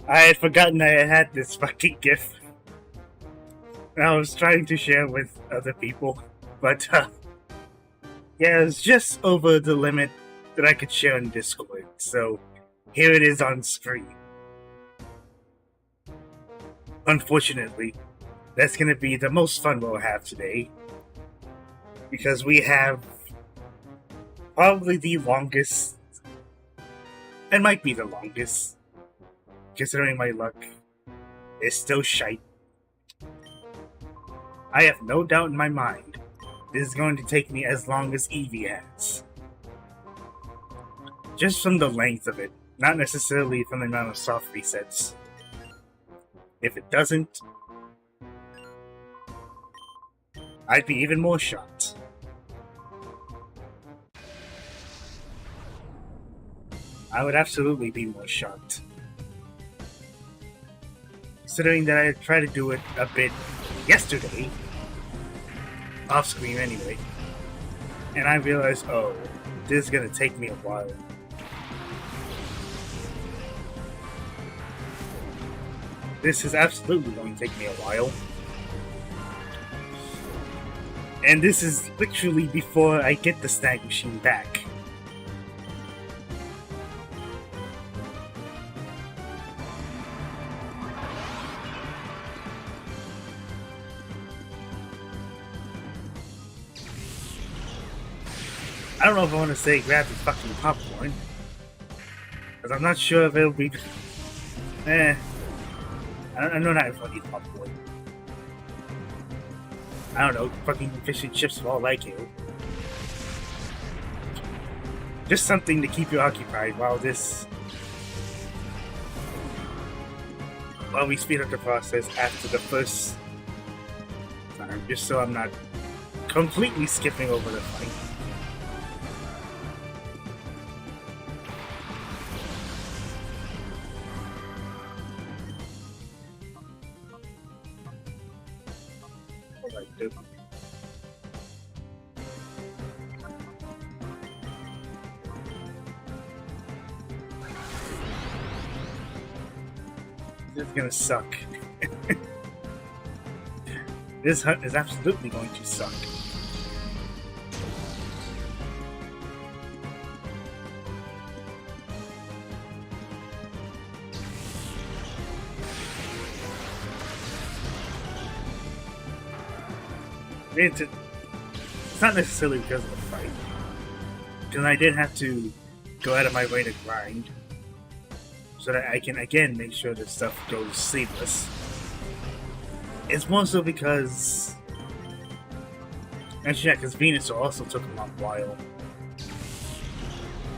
I had forgotten I had this fucking gift. And I was trying to share with other people, but yeah, it's just over the limit that I could share on Discord. So here it is on screen. Unfortunately, that's going to be the most fun we'll have today, because we have probably the longest, and might be the longest, considering my luck is still shite. I have no doubt in my mind this is going to take me as long as Eevee has. Just from the length of it, not necessarily from the amount of soft resets. If it doesn't, I'd be even more shocked. I would absolutely be more shocked. Considering that I tried to do it a bit yesterday, off screen anyway, and I realized, oh, this is gonna take me a while. This is absolutely going to take me a while. And this is literally before I get the snag machine back. I don't know if I want to say grab the fucking popcorn, because I'm not sure if it'll be... I know not fucking popcorn. I don't know, fucking fish and chips for all I care. Just something to keep you occupied while we speed up the process after the first time, just so I'm not completely skipping over the fight. This is gonna suck. This hunt is absolutely going to suck. It's not necessarily because of the fight, because I did have to go out of my way to grind, so that I can again make sure that stuff goes seamless. It's more so because, actually, yeah, because Venus also took a long while.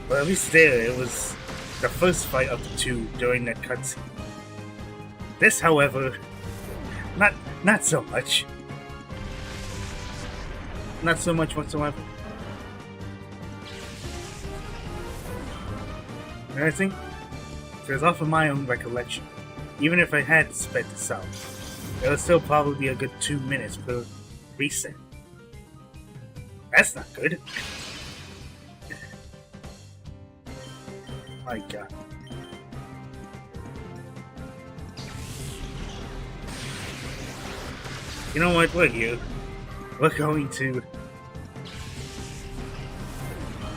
But at least there, it was the first fight of the two during that cutscene. This, however, not so much. Not so much whatsoever. And I think, because off of my own recollection, even if I had sped this out, it would still probably be a good 2 minutes per reset. That's not good. My god. You know what? We're here. We're going to...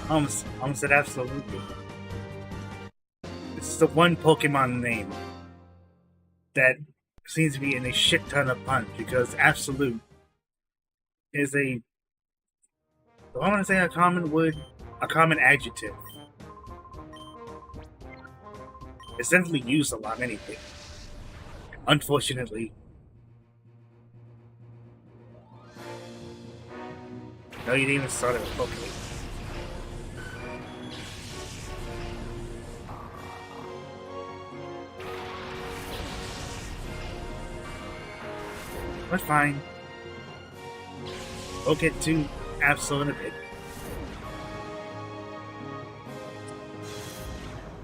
almost said Absol-ute. This is the one Pokemon name that seems to be in a shit ton of puns, because Absol-ute is I want to say a common word, a common adjective. It's definitely used a lot anyway. Unfortunately. No, you didn't even start it with Pokemon. But fine. We'll get to Absol in a bit.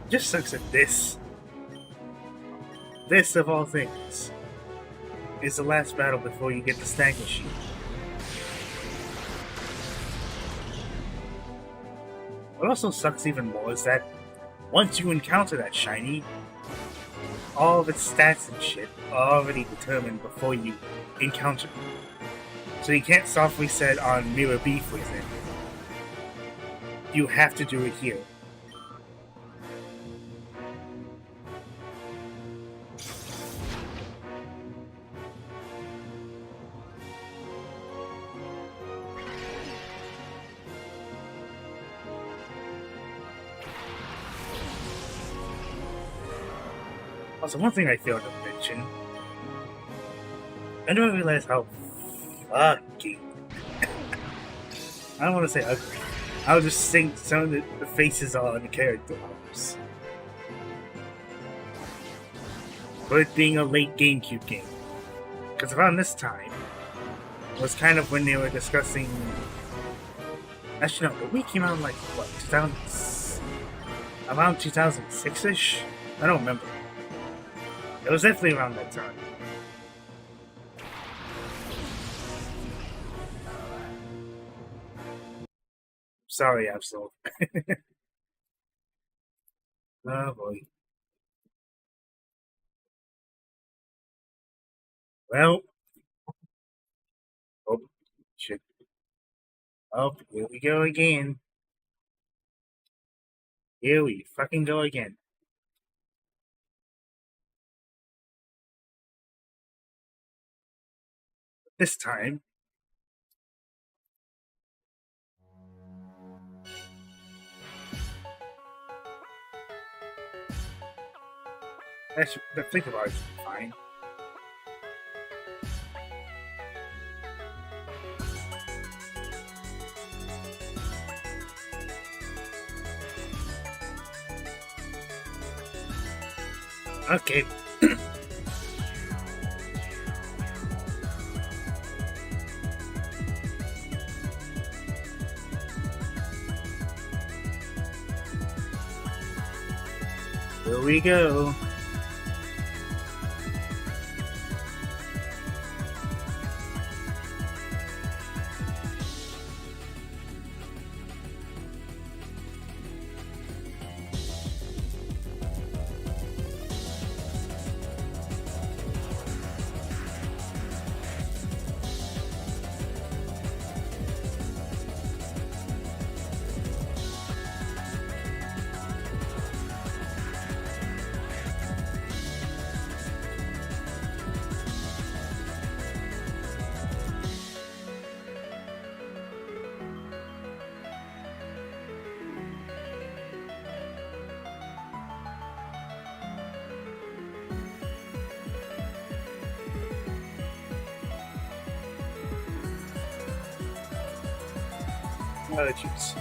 Just sucks that this of all things is the last battle before you get the snag machine. What also sucks even more is that once you encounter that shiny, all of its stats and shit are already determined before you encounter it. So you can't soft reset on Mirror B, for example. You have to do it here. Also, one thing I failed to mention, I didn't realize how fucking I don't want to say ugly. I'll just think some of the faces on the character models. For it being a late GameCube game. Because around this time was kind of when they were discussing. Actually, no, the Wii came out like what, 2000, around 2006-ish? I don't remember. It was definitely around that time. Sorry, Absol. Oh boy. Well. Oh, shit. Oh, here we go again. Here we fucking go again. This time. Actually, the think about it, fine. Okay. Here we go. Oh, jeez.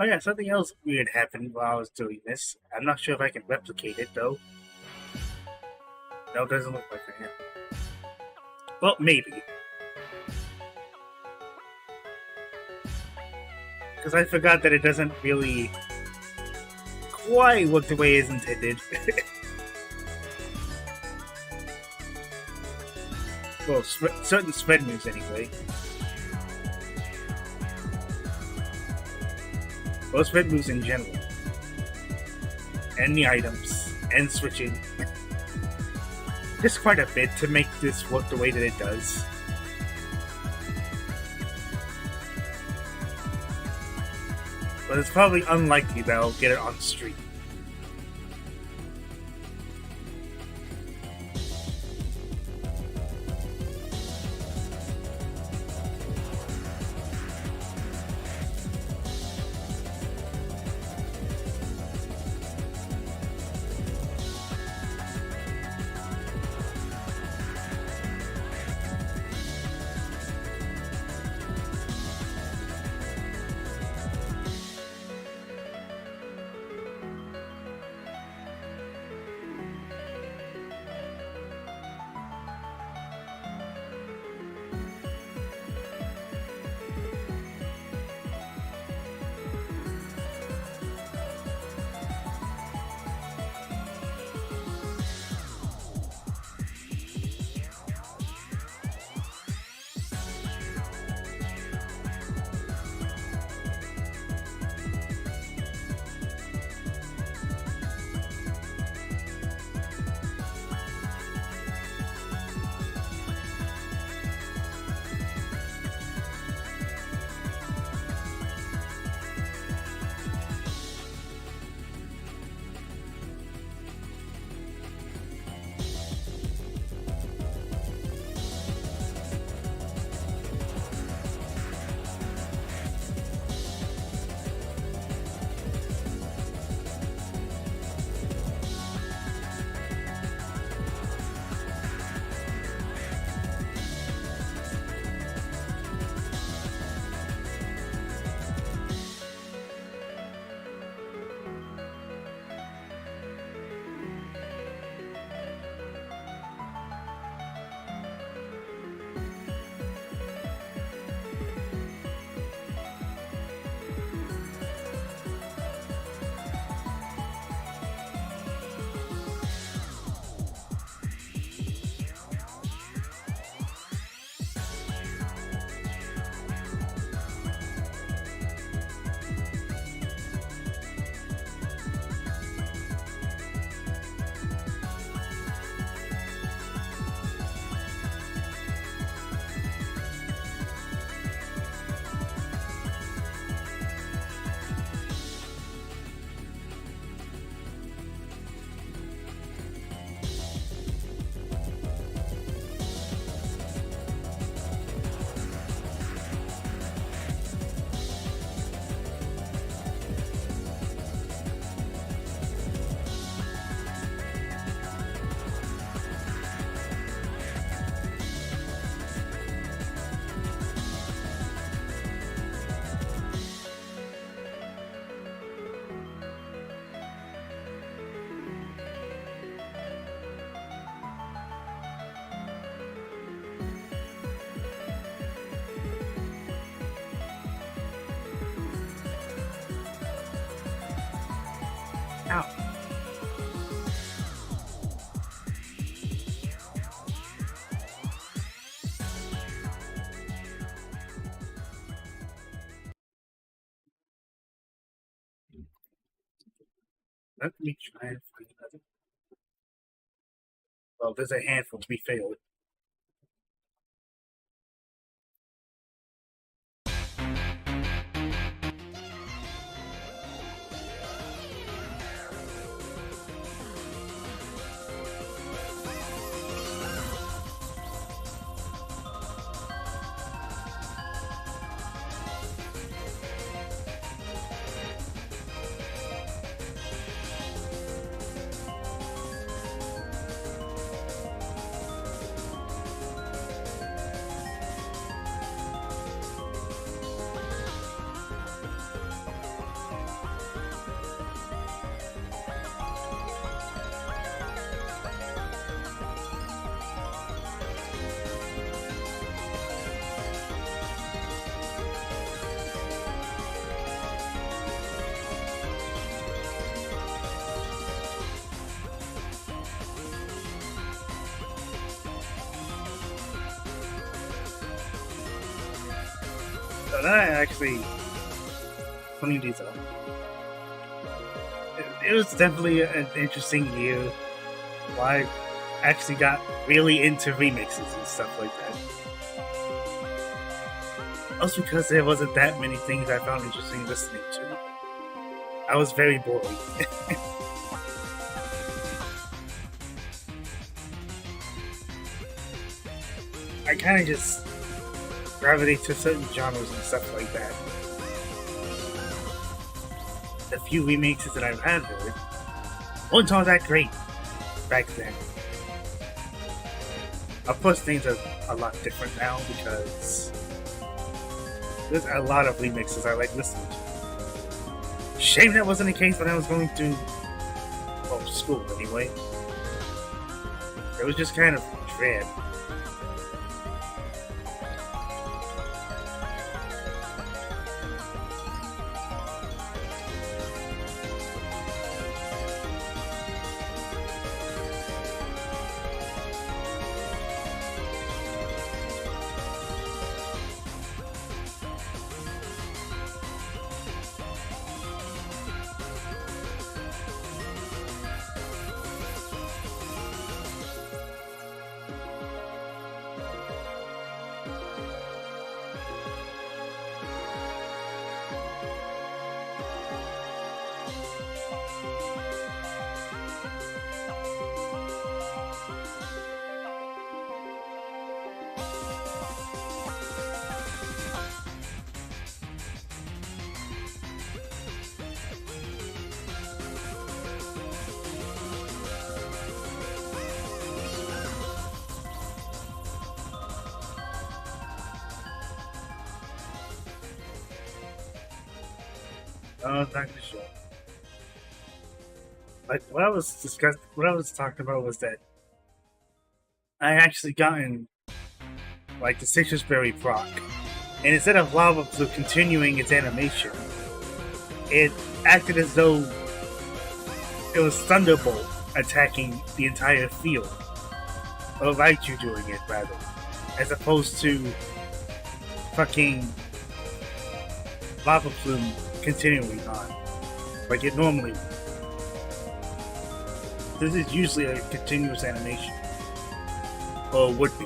Oh yeah, something else weird happened while I was doing this. I'm not sure if I can replicate it though. No, it doesn't look like I can. Well, maybe. Because I forgot that it doesn't really quite work the way it's intended. Well, certain spread moves anyway. Well, spread moves in general. And the items. And switching. Just quite a bit to make this work the way that it does. But it's probably unlikely that I'll get it on stream. Ow. Let me try and find another. Well, there's a handful to be failed. So then I actually cleaned these up. It was definitely an interesting year. Why I actually got really into remixes and stuff like that. Also because there wasn't that many things I found interesting listening to. I was very bored. I kind of just gravitate to certain genres and stuff like that. The few remixes that I've had heard weren't all that great back then. Of course, things are a lot different now because there's a lot of remixes I like listening to. Shame that wasn't the case when I was going through, well, school anyway. It was just kind of dread. Not too sure. Like what I was talking about was that I actually gotten like the Citrus Berry proc, and instead of Lava Blue continuing its animation, it acted as though it was Thunderbolt attacking the entire field, or Raichu doing it rather, as opposed to fucking Lava Plume continuing on like it normally would. This is usually a continuous animation, or would be.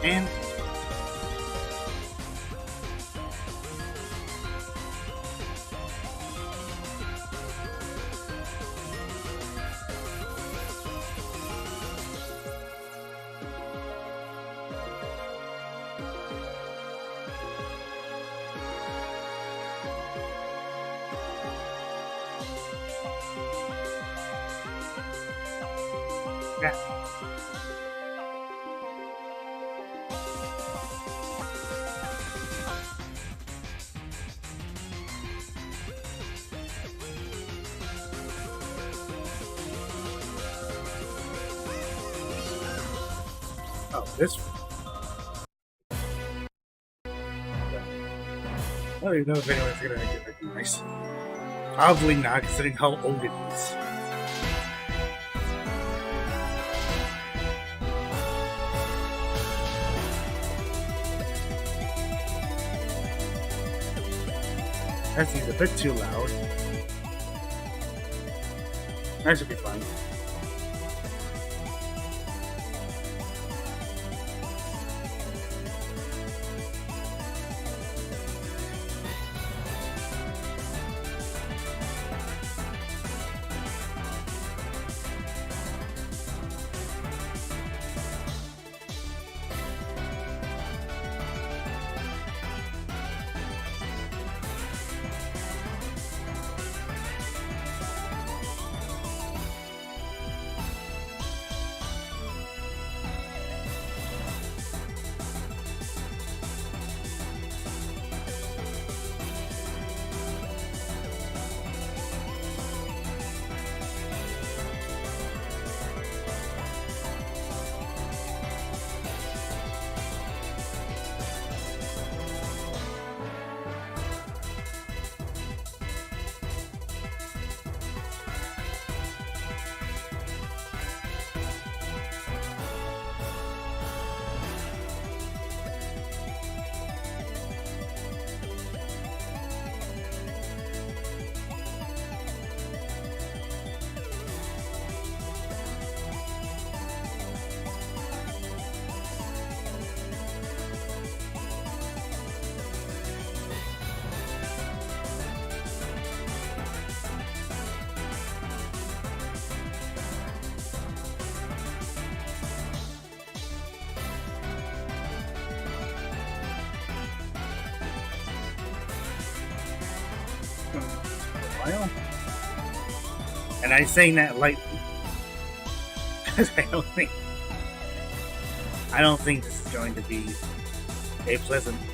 And yeah. Oh, this one. I don't even know if anyone's gonna make it recognize. Probably not, considering how old it is. That seems a bit too loud. That should be fine. While. And I'm saying that lightly. Because I don't think this is going to be a pleasant one.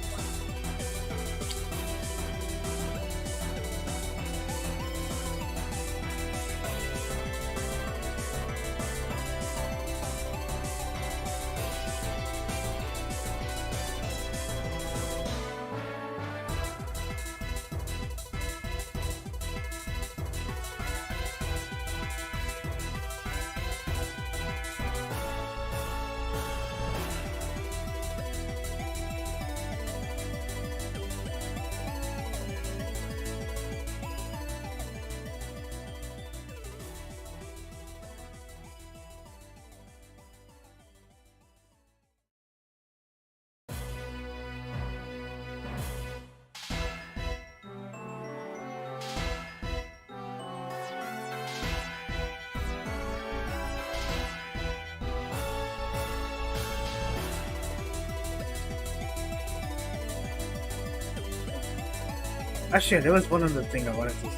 Actually, there was one other thing I wanted to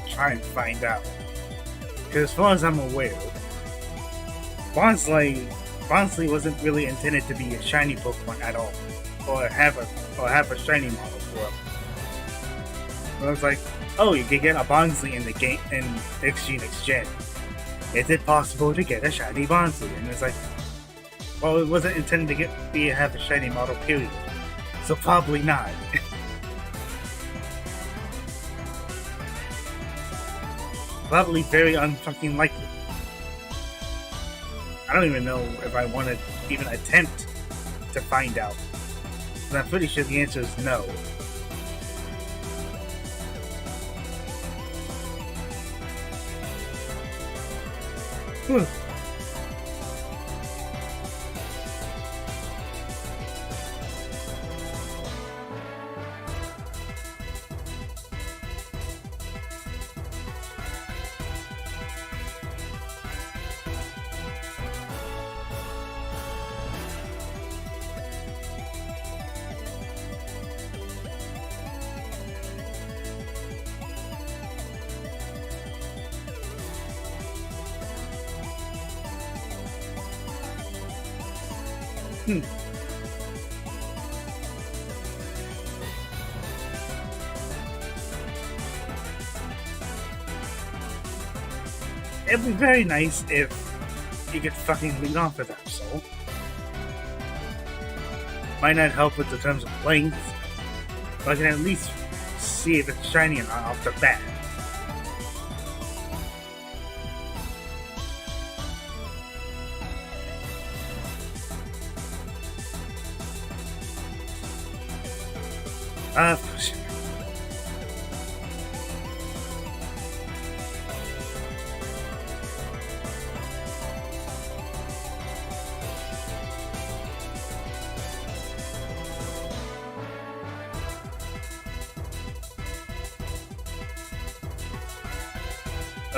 try and find out. Because as far as I'm aware, Bonsly wasn't really intended to be a shiny Pokemon at all, or have a shiny model for him. It was like, oh, you can get a Bonsly in the game in Next Gen. Is it possible to get a shiny Bonsly? And it's like, well, it wasn't intended to have a shiny model, period. So probably not. Probably very unfucking likely. I don't even know if I want to even attempt to find out. But I'm pretty sure the answer is no. It'd be very nice if you could fucking lead off with Absol. Might not help with the terms of length, but I can at least see if it's shiny or not off the bat.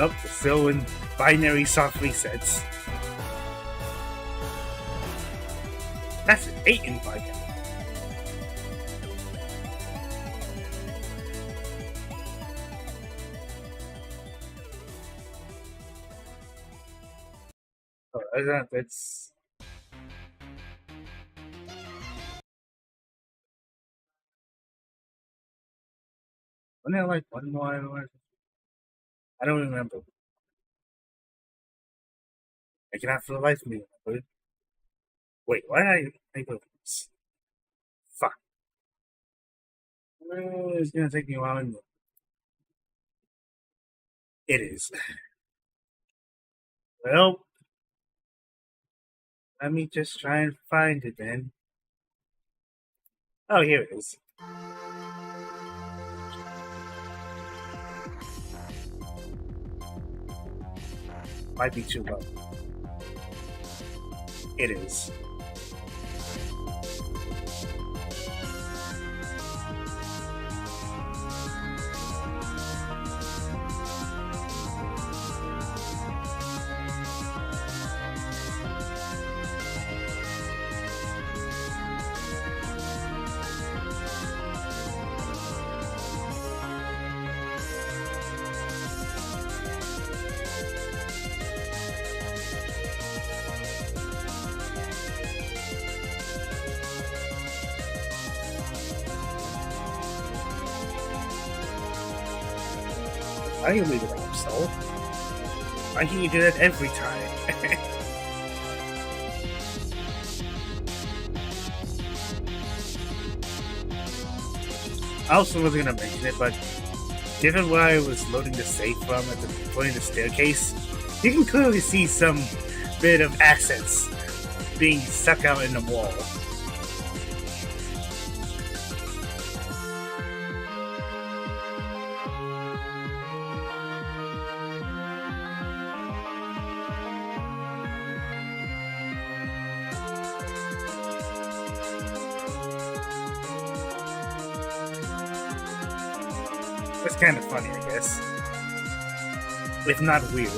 Oh, still in binary soft resets. That's an 8 in binary. Oh, that's... Wasn't there like one more? I don't remember. I cannot for the life of me remember. Wait, why did I think of this? Fuck. Well, it's gonna take me a while. It is. Well, let me just try and find it then. Oh, here it is. Might be too low. It is. I can leave it up, so. Why can't you do that every time? I also wasn't gonna mention it, but given where I was loading the safe from at the point of the staircase, you can clearly see some bit of assets being stuck out in the wall. It's kind of funny, I guess. If not weird.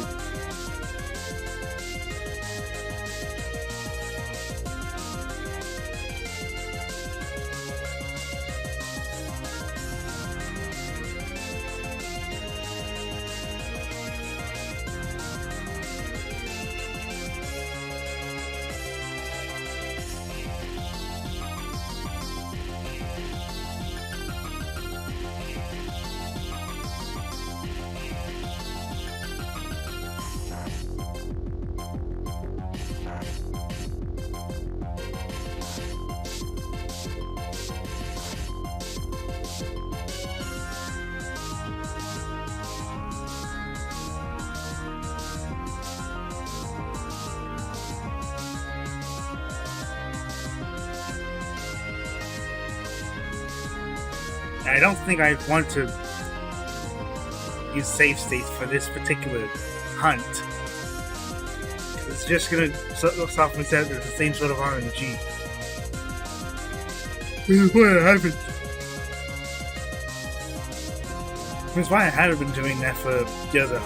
I don't think I want to use save states for this particular hunt. It's just gonna soften that it's the same sort of RNG. This is why I haven't. This is why I haven't been doing that for the other.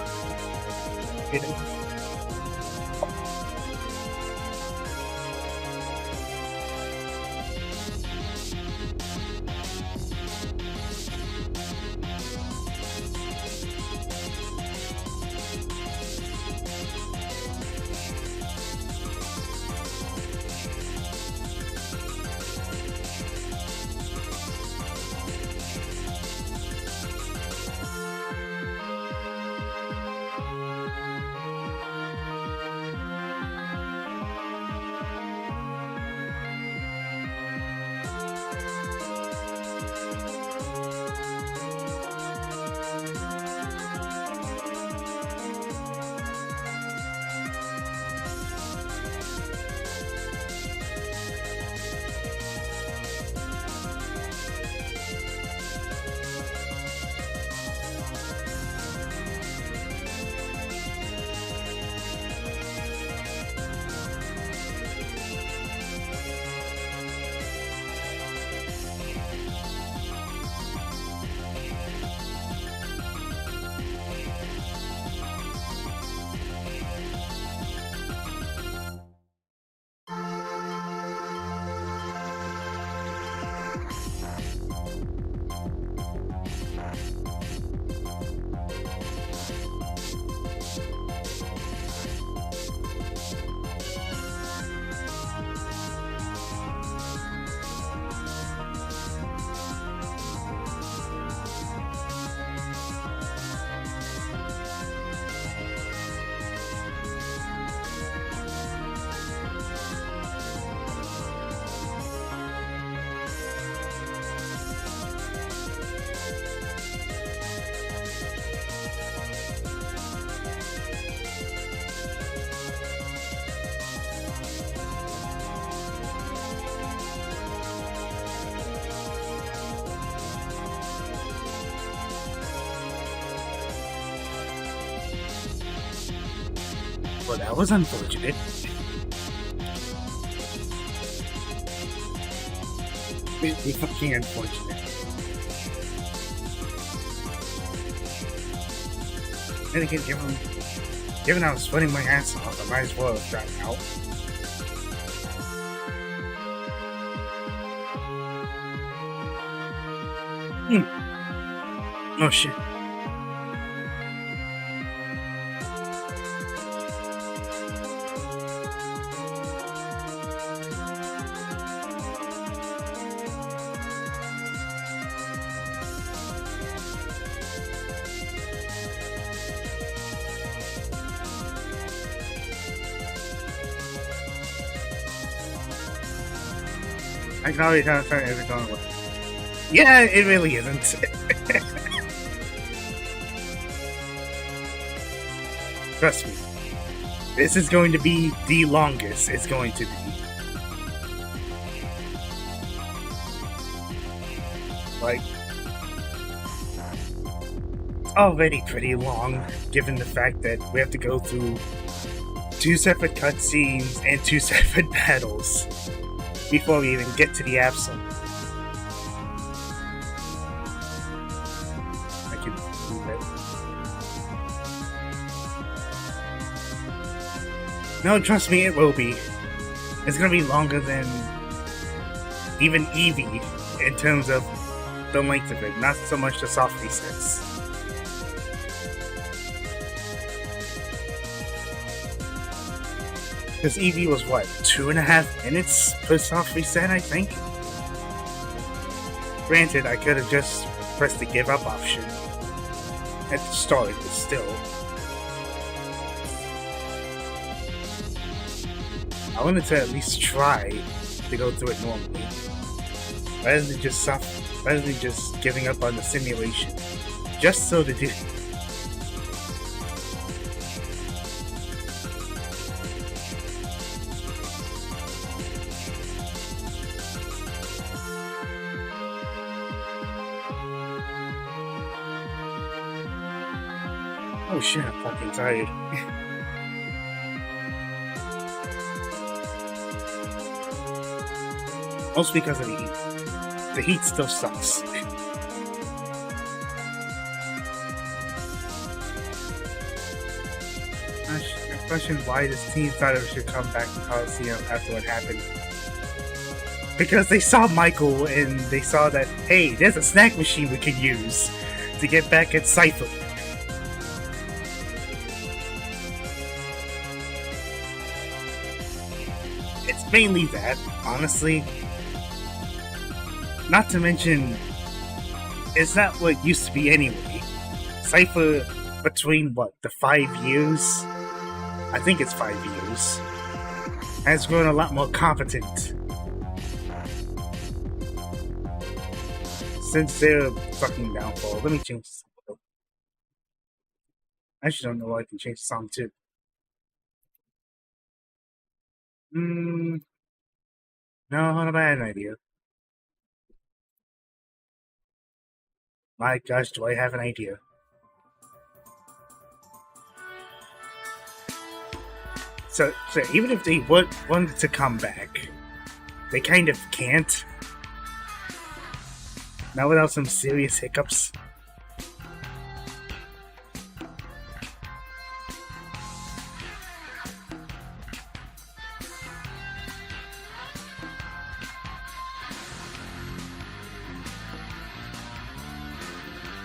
Well, that was unfortunate. Really fucking unfortunate. Then again, given I was sweating my ass off, I might as well have gotten out. Oh shit. I can already tell it's going away. Yeah, it really isn't. Trust me. This is going to be the longest it's going to be. Like, already pretty long, given the fact that we have to go through 2 separate cutscenes and 2 separate battles before we even get to the Absol. I can do that. No, trust me, it will be. It's gonna be longer than even Eevee in terms of the length of it, not so much the soft resets. Because Eevee was what, 2.5 minutes per soft reset, I think? Granted, I could have just pressed the give up option at the start, but still. I wanted to at least try to go through it normally, rather than just giving up on the simulation, just so to do. Oh shit, I'm fucking tired. Mostly because of the heat. The heat still sucks. I question why this team thought it should come back to Coliseum after what happened. Because they saw Michael and they saw that, hey, there's a snack machine we can use to get back at Cypher. It's mainly that, honestly. Not to mention, it's not what it used to be anyway. Cypher, between what, the 5 years? I think it's 5 years. Has grown a lot more competent. Since their fucking downfall. Let me change the song. I actually don't know why I can change the song too. No, not a bad idea. My gosh, do I have an idea? So even if they wanted to come back, they kind of can't. Not without some serious hiccups.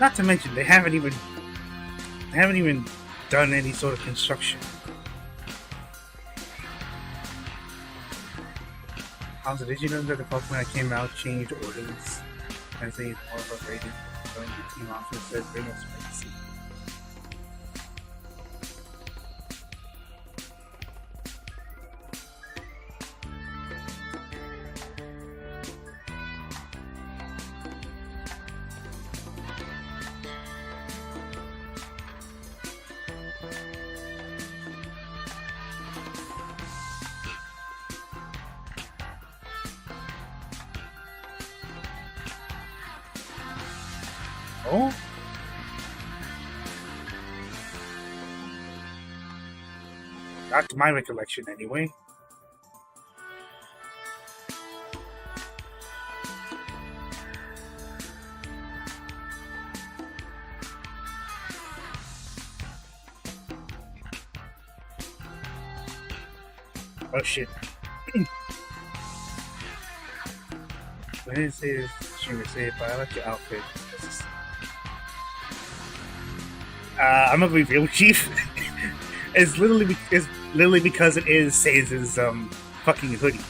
Not to mention, they haven't even done any sort of construction. Also, did you know that the Pokemon that came out changed orders as they more of a rated going to team office that bring us spicy? Oh? Not to my recollection, anyway. Oh shit. I didn't say this, she would say it, but I like your outfit. I'm a reveal chief. It's literally because it is Saze's fucking hoodie.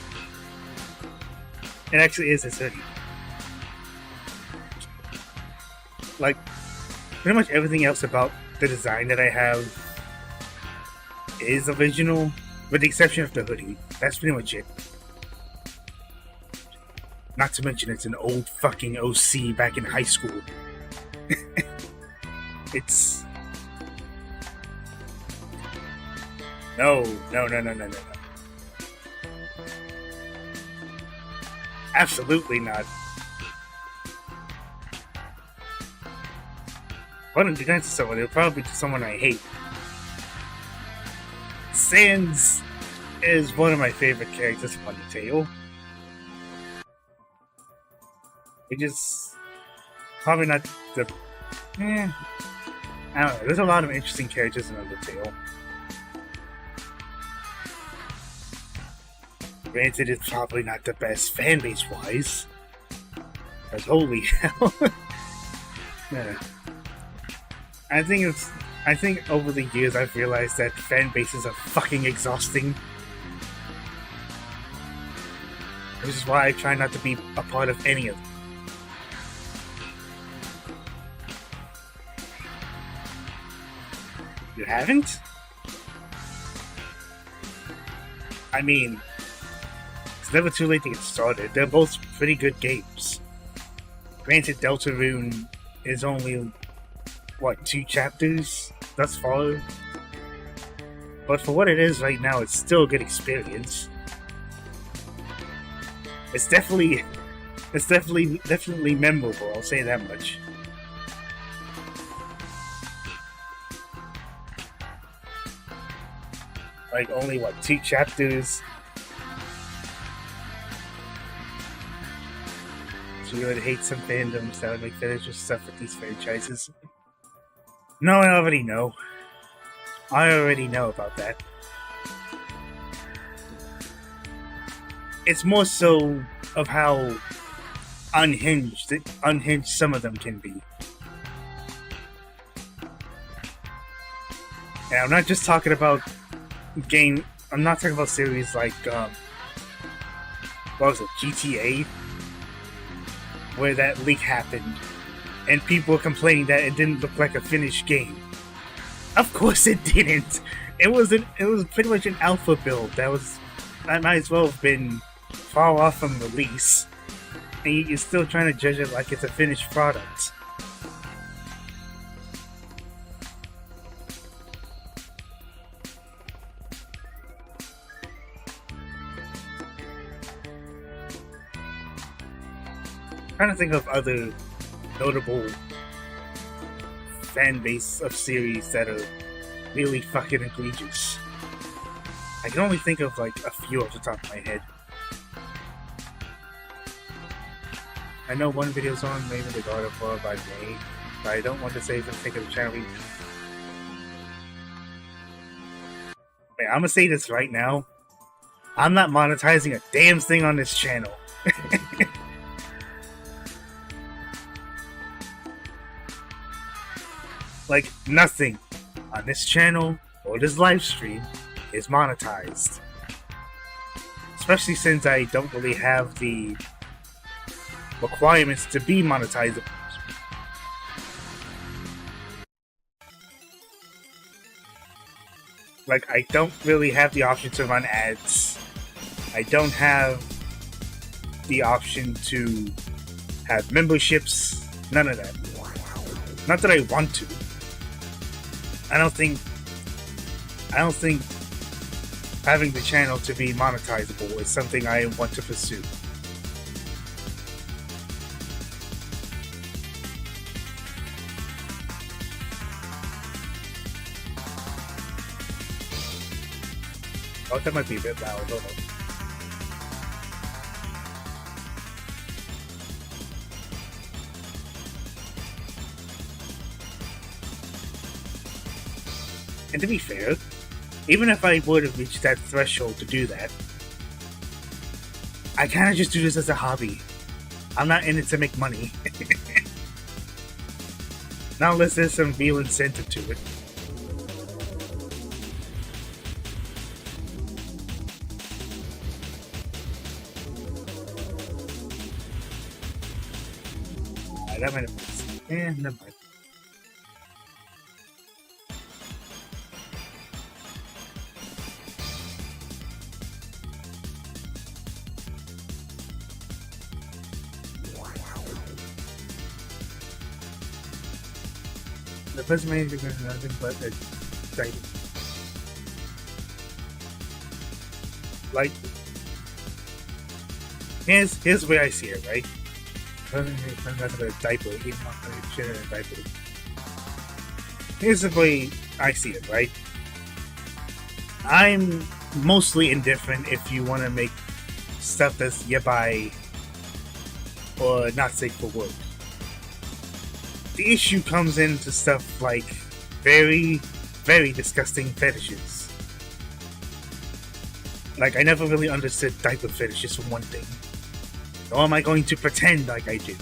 It actually is his hoodie. Like, pretty much everything else about the design that I have is original, with the exception of the hoodie. That's pretty much it. Not to mention it's an old fucking OC back in high school. It's... No. Absolutely not. Why don't you guys to someone? It'll probably be someone I hate. Sans is one of my favorite characters from Undertale. It just probably not the. I don't know. There's a lot of interesting characters in Undertale. Granted, it's probably not the best fan base wise. But holy hell. Yeah. I think over the years I've realized that fan bases are fucking exhausting. Which is why I try not to be a part of any of them. You haven't? I mean, it's never too late to get started. They're both pretty good games. Granted, Deltarune is only, 2 chapters thus far? But for what it is right now, it's still a good experience. It's definitely memorable, I'll say that much. Like, only, 2 chapters? So you would hate some fandoms that would make finisher stuff with these franchises? No, I already know. I already know about that. It's more so of how unhinged some of them can be. And I'm not just talking about I'm not talking about series like, what was it, GTA? Where that leak happened, and people were complaining that it didn't look like a finished game. Of course it didn't! It was pretty much an alpha build that might as well have been far off from release. And you're still trying to judge it like it's a finished product. I'm trying to think of other notable fan base of series that are really fucking egregious. I can only think of a few off the top of my head. I know one video's on maybe the God of War by May, but I don't want to say for the sake of the channel. Wait, I'm gonna say this right now. I'm not monetizing a damn thing on this channel. Like, nothing on this channel or this live stream is monetized. Especially since I don't really have the requirements to be monetizable. Like, I don't really have the option to run ads. I don't have the option to have memberships. None of that. Not that I want to. I don't think having the channel to be monetizable is something I want to pursue. Oh, that might be a bit loud. Hold on. And to be fair, even if I would have reached that threshold to do that, I kind of just do this as a hobby. I'm not in it to make money. Not unless there's some real incentive to it. That might have been... never mind. The first manager is nothing but a title. Like, here's where I see it, right? Here's the way I see it, right? I'm mostly indifferent if you want to make stuff that's yabai or not safe for work. The issue comes into stuff like very, very disgusting fetishes. Like, I never really understood diaper fetishes for one thing. Or am I going to pretend like I do?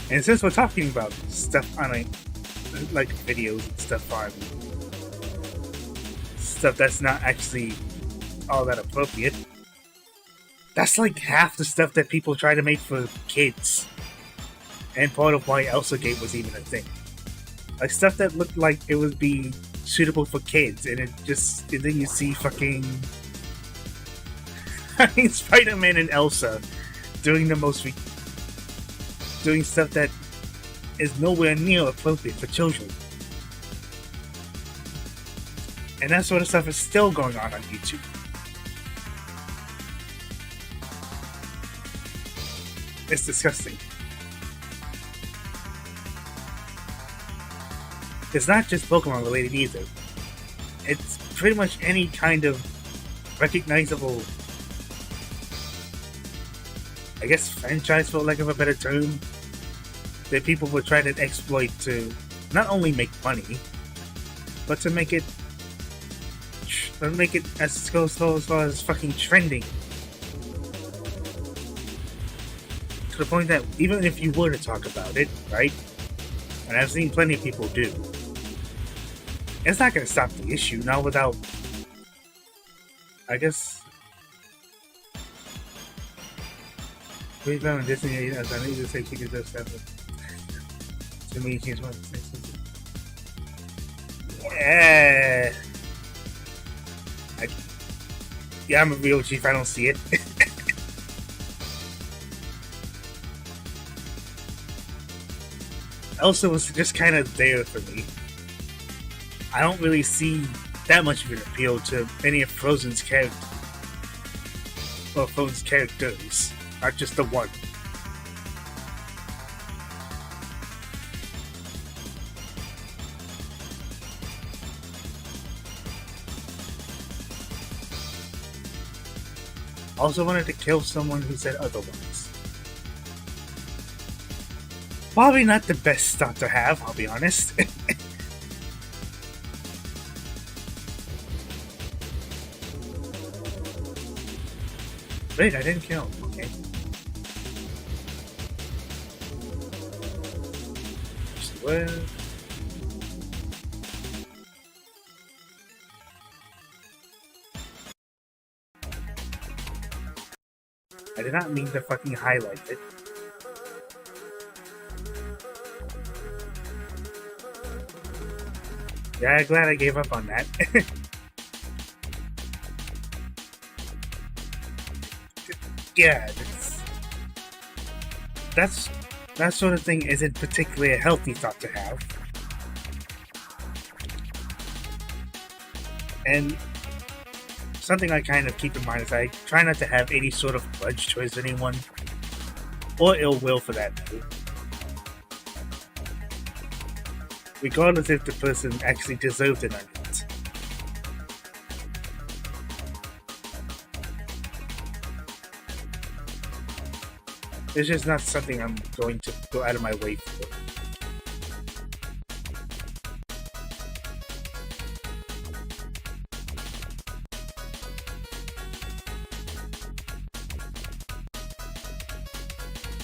And since we're talking about stuff on like videos and stuff on stuff that's not actually all that appropriate, that's like half the stuff that people try to make for kids. And part of why Absol-ute was even a thing. Like stuff that looked like it would be suitable for kids, and then you see fucking Spider-Man and Elsa doing doing stuff that is nowhere near appropriate for children. And that sort of stuff is still going on YouTube. It's disgusting. It's not just Pokemon related either. It's pretty much any kind of recognizable, I guess, franchise, for lack of a better term, that people would try to exploit to not only make money, but to make it as far as fucking trending. To the point that even if you were to talk about it, right? And I've seen plenty of people do, it's not going to stop the issue, not without, I guess, we found Disney as I need to say she could just have it. To me, she's one. Yeah. I'm a real chief, I don't see it. Elsa was just kind of there for me. I don't really see that much of an appeal to any of Frozen's characters. Well, Frozen's characters, not just the one. Also wanted to kill someone who said otherwise. Probably not the best start to have, I'll be honest. Wait, I didn't kill him. Okay. Well, I did not mean to fucking highlight it. Yeah, glad I gave up on that. Yeah, that sort of thing isn't particularly a healthy thought to have. And something I kind of keep in mind is I try not to have any sort of grudge towards anyone, or ill will for that matter. regardless if the person actually deserved it or not. It's just not something I'm going to go out of my way for.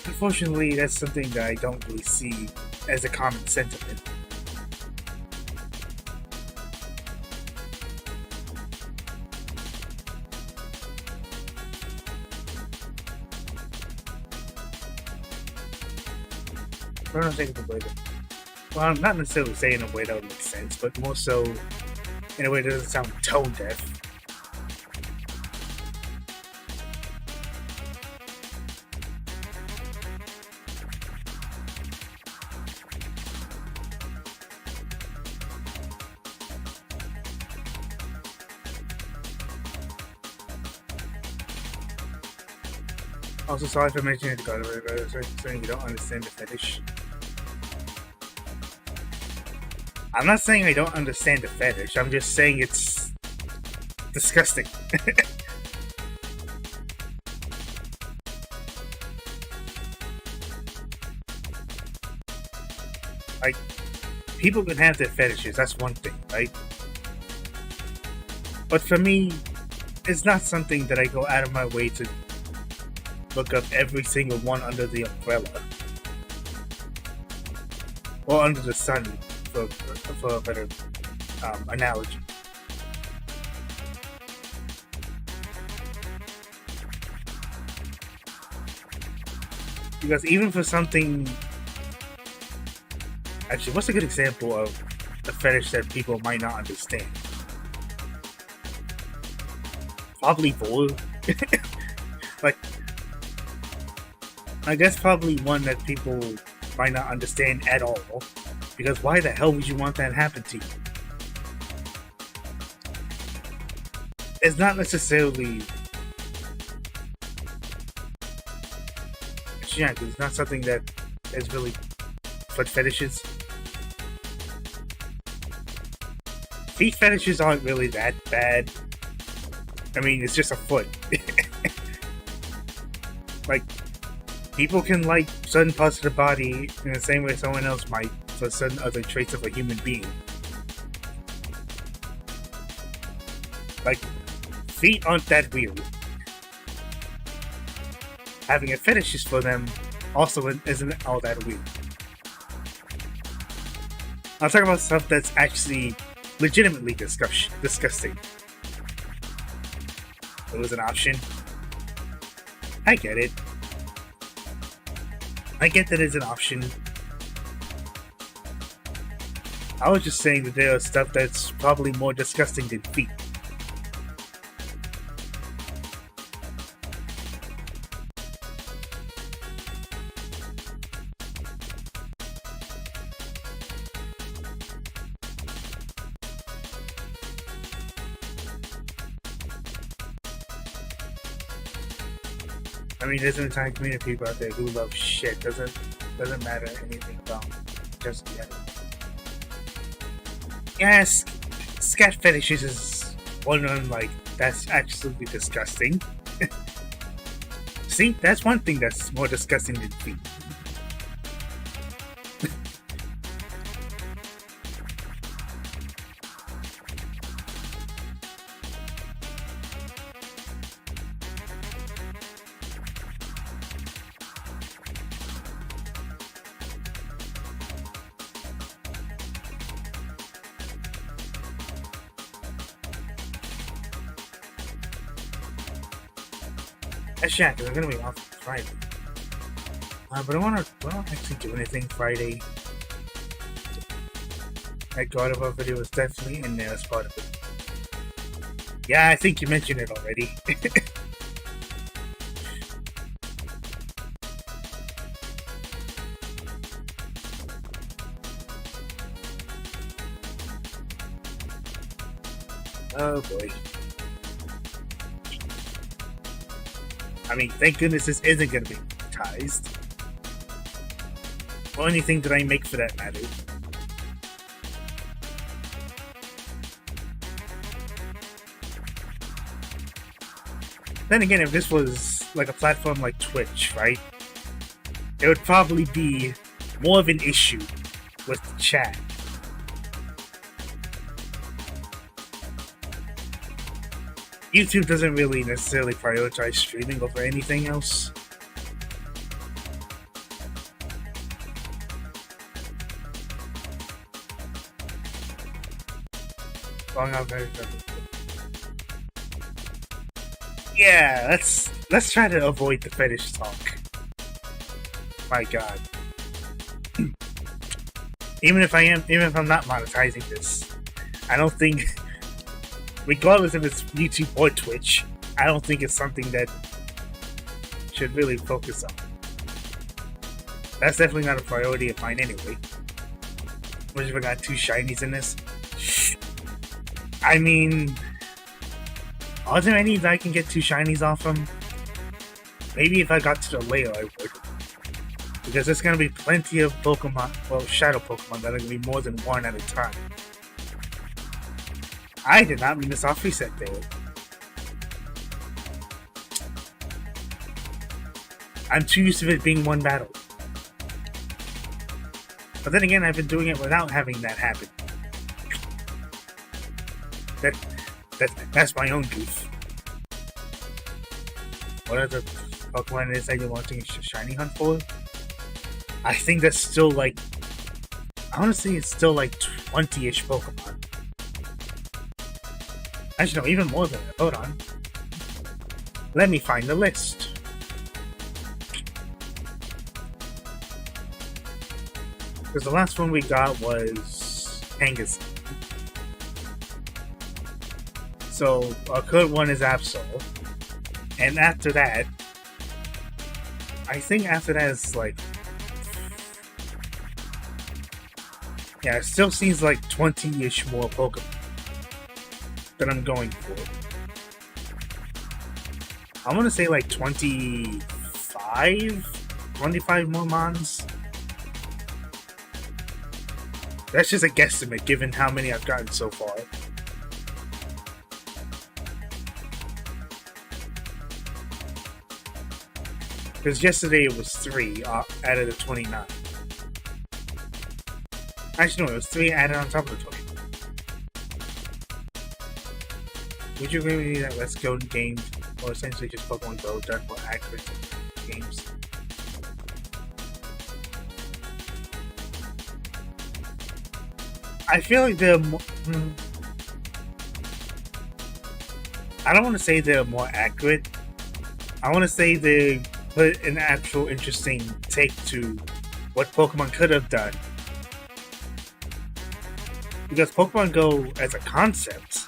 Unfortunately, that's something that I don't really see as a common sentiment. I don't think the way that, well, I'm not necessarily saying in a way that would make sense, but more so in a way that doesn't sound tone deaf. Also, sorry for mentioning it, God, saying you don't understand the fetish. I'm not saying I don't understand the fetish, I'm just saying it's disgusting. Like, people can have their fetishes, that's one thing, right? But for me, it's not something that I go out of my way to look up every single one under the umbrella. Or under the sun, for a better analogy. Because even for something... Actually, what's a good example of a fetish that people might not understand? Probably voile. Like, I guess probably one that people might not understand at all. Because why the hell would you want that to happen to you? It's not necessarily... Yeah, because it's not something that is really foot fetishes. Feet fetishes aren't really that bad. I mean, it's just a foot. Like, people can like certain parts of the body in the same way someone else might for certain other traits of a human being. Like, feet aren't that weird. Having a fetish for them also isn't all that weird. I'll talk about stuff that's actually legitimately disgusting. It was an option. I get it. I get that it's an option. I was just saying that there is stuff that's probably more disgusting than feet. I mean, there's an entire community of people out there who love shit. Doesn't matter anything about just yet. Yes, scat fetishes is one of them. Like, that's absolutely disgusting. See, that's one thing that's more disgusting than feet. Actually, because I'm gonna be off Friday. But I don't actually do anything Friday. That God of War video was definitely in there as part of it. Yeah, I think you mentioned it already. Oh boy. I mean, thank goodness this isn't going to be monetized. Or anything that I make for that matter. Then again, if this was like a platform like Twitch, right? It would probably be more of an issue with the chat. YouTube doesn't really necessarily prioritize streaming over anything else. Yeah, let's try to avoid the fetish talk. My God. Even if I'm not monetizing this, I don't think, regardless if it's YouTube or Twitch, I don't think it's something that should really focus on. That's definitely not a priority of mine anyway. What if I got 2 shinies in this? I mean, are there any that I can get 2 shinies off from? Maybe if I got to the layer, I would. Because there's going to be plenty of Pokemon, well, Shadow Pokemon, that are going to be more than 1 at a time. I did not mean to soft reset there. I'm too used to it being 1 battle. But then again, I've been doing it without having that happen. That's my own goof. What are the Pokemon it is that you're launching a shiny hunt for? I think that's still like, I want to say it's still like 20-ish Pokemon. Actually, no, even more than that. Hold on. Let me find the list. Because the last one we got was Angus. So, our current one is Absol. And after that, I think after that is like, yeah, it still seems like 20-ish more Pokemon that I'm going for. I want to say like 25 more Mons. That's just a guesstimate given how many I've gotten so far. Because yesterday it was 3 out of the 29. Actually, no, it was 3 added on top of the 29. Would you agree with me that Let's Go games, or essentially just Pokemon Go, done more accurate games? I feel like they're more... I don't want to say they're more accurate. I want to say they put an actual interesting take to what Pokemon could have done. Because Pokemon Go, as a concept,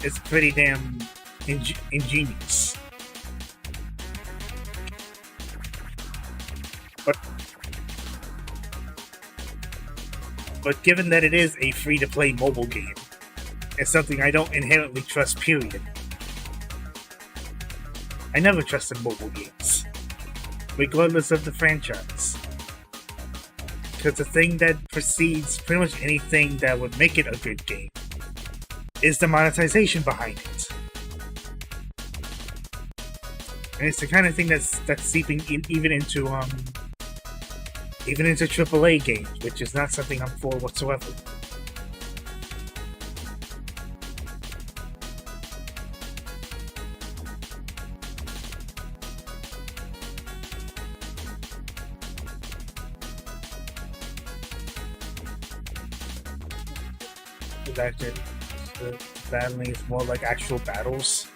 is pretty damn ingenious. But given that it is a free-to-play mobile game, it's something I don't inherently trust, period. I never trusted mobile games, regardless of the franchise. Because the thing that precedes pretty much anything that would make it a good game is the monetization behind it. And it's the kind of thing that's seeping in even into AAA games, which is not something I'm for whatsoever. Actually, the battling is more like actual battles.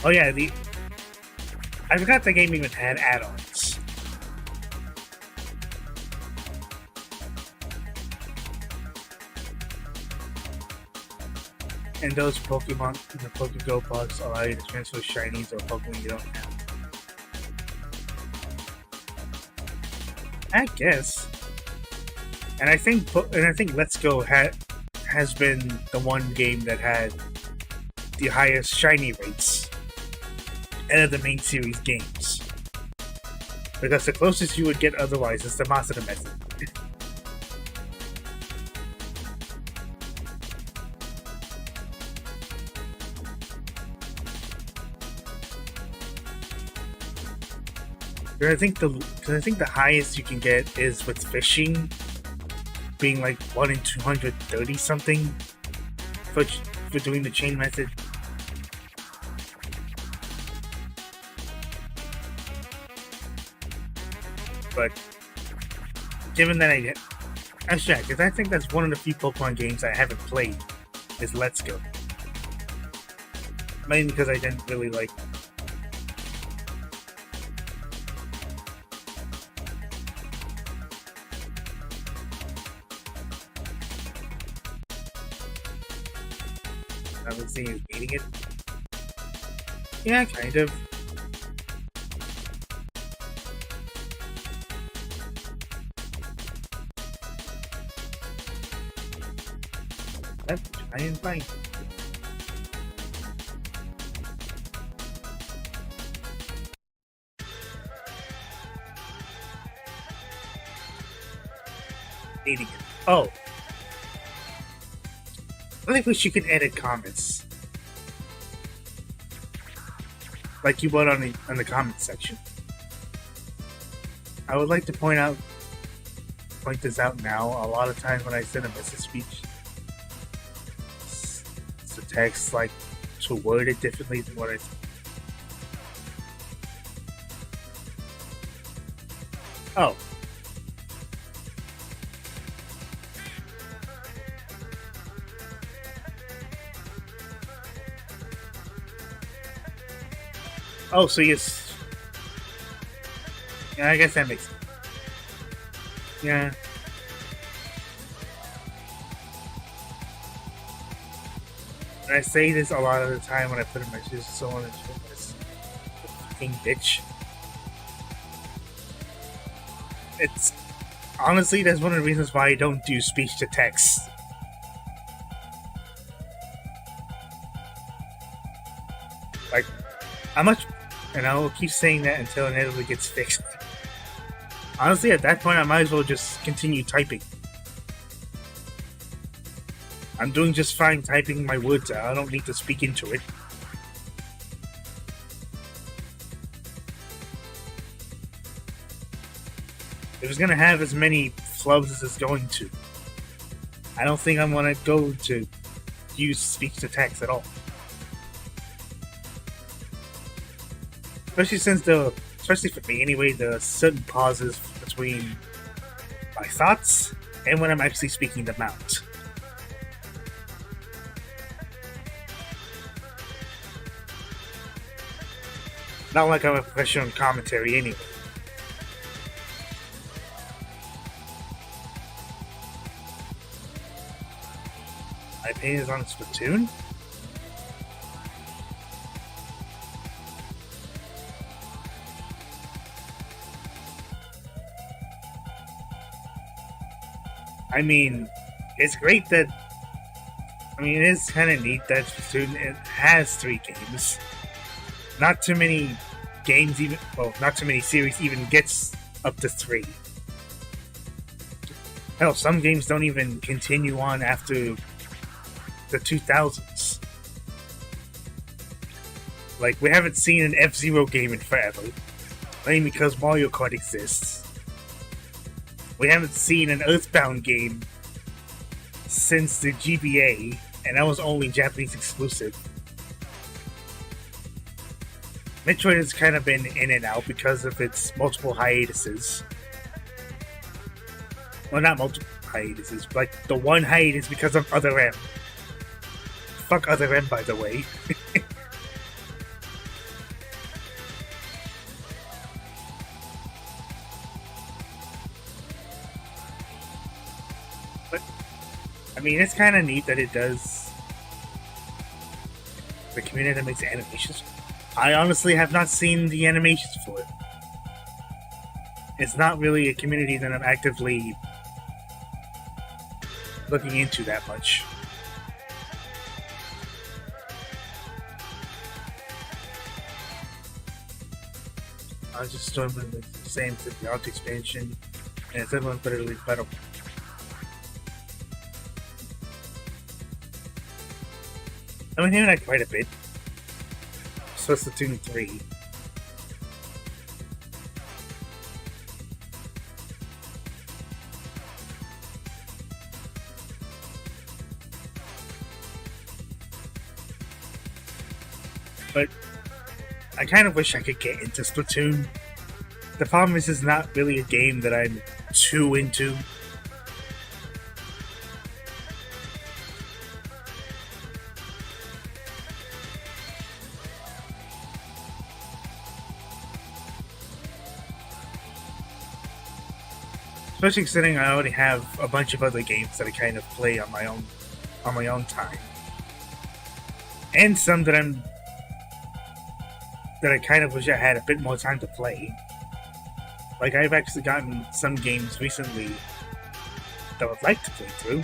Oh yeah, I forgot the game even had add-ons. And those Pokemon in the Poké-Go pods allow you to transfer shinies or Pokemon you don't have. I guess. And I think Let's Go has been the one game that had the highest shiny rates out of the main series games. Because the closest you would get otherwise is the Master method. I think the highest you can get is with fishing, being like 1 in 230 something for doing the chain method. But given that actually, because I think that's one of the few Pokemon games I haven't played is Let's Go. Mainly because I didn't really like. I was seeing you eating it. Yeah, kind of. Let's try and find. Eating it. Oh. I wish you could edit comments. Like you would on the comment section. I would like to point this out now. A lot of times when I send a message speech, it's a text like to word it differently than what I. Oh. Oh, so yes. Yeah, I guess that makes sense. Yeah. And I say this a lot of the time when I put in my shoes, so on and this fucking bitch. It's honestly, that's one of the reasons why I don't do speech to text. Like, how much. And I will keep saying that until it inevitably gets fixed. Honestly, at that point, I might as well just continue typing. I'm doing just fine typing my words out. I don't need to speak into it. If it's gonna have as many flubs as it's going to, I don't think I'm gonna go to use speech to text at all. Especially for me anyway, there are certain pauses between my thoughts and when I'm actually speaking them out. Not like I'm a professional in commentary anyway. My opinion is on Splatoon. I mean, it's great that. I mean, it is kind of neat that Splatoon it has 3 games. Not too many games even. Well, not too many series even gets up to 3. Hell, some games don't even continue on after the 2000s. Like, we haven't seen an F-Zero game in forever. Mainly because Mario Kart exists. We haven't seen an Earthbound game since the GBA, and that was only Japanese exclusive. Metroid has kind of been in and out because of its multiple hiatuses. Well, not multiple hiatuses, but like the one hiatus because of Other M. Fuck Other M, by the way. But, I mean, it's kind of neat that it does. The community that makes animations. I honestly have not seen the animations for it. It's not really a community that I'm actively looking into that much. I was just doing the same for the art expansion, and it's everyone literally better. I've been hearing that quite a bit. Splatoon 3. but I kind of wish I could get into Splatoon. The problem is it's not really a game that I'm too into. Especially considering I already have a bunch of other games that I kind of play on my own time. And some that I kind of wish I had a bit more time to play. Like, I've actually gotten some games recently that I would like to play through.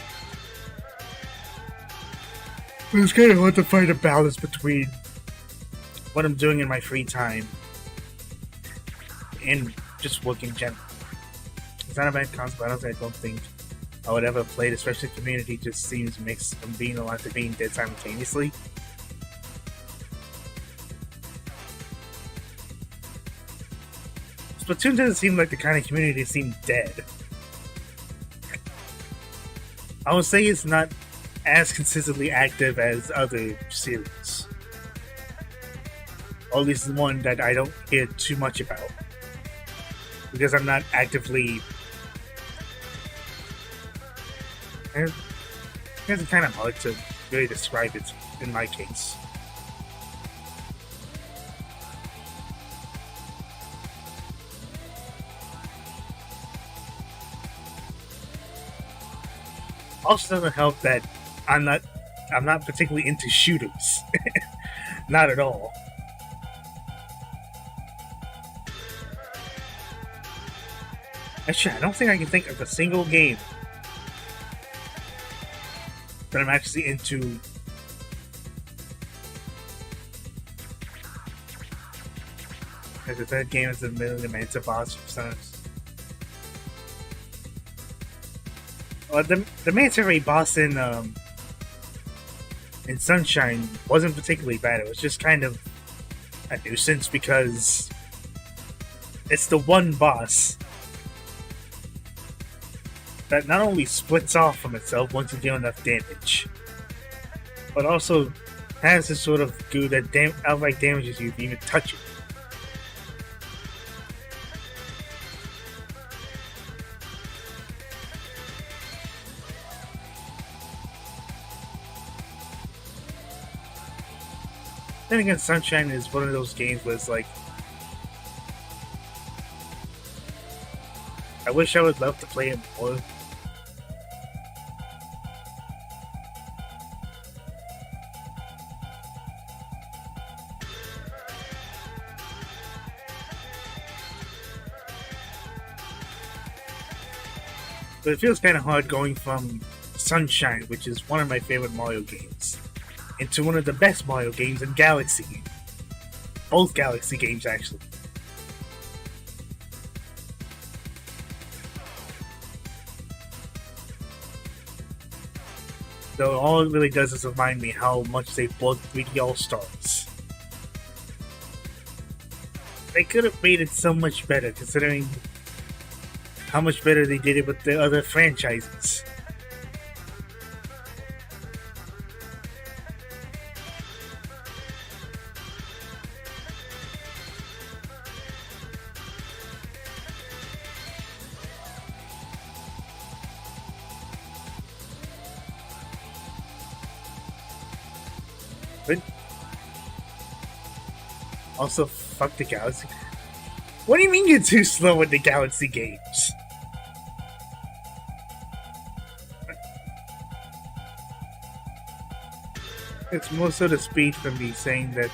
But it's kind of hard to find a balance between what I'm doing in my free time and just work in general. It's not a bad concept. I don't think I would ever play it, especially the community just seems mixed from being alive to being dead simultaneously. Splatoon doesn't seem like the kind of community that seems dead. I would say it's not as consistently active as other series. Or at least one that I don't hear too much about. Because I'm not actively... It's kind of hard to really describe it in my case. Also doesn't help that I'm not particularly into shooters. Not at all. Actually, I don't think I can think of a single game that I'm actually into. Because the third game is the Manta boss for Suns. Well, the Manta Ray boss in Sunshine wasn't particularly bad. It was just kind of a nuisance because it's the one boss that not only splits off from itself once you deal enough damage, but also has this sort of goo that outright damages you if you even touch it. Then again, Sunshine is one of those games where it's like, I wish I would love to play it more. But it feels kind of hard going from Sunshine, which is one of my favorite Mario games, into one of the best Mario games in Galaxy. Both Galaxy games, actually. Though all it really does is remind me how much they bought 3D All-Stars. They could have made it so much better, considering how much better they did it with the other franchises. But also, fuck the Galaxy. What do you mean you're too slow with the Galaxy games? It's more so the speed for me saying that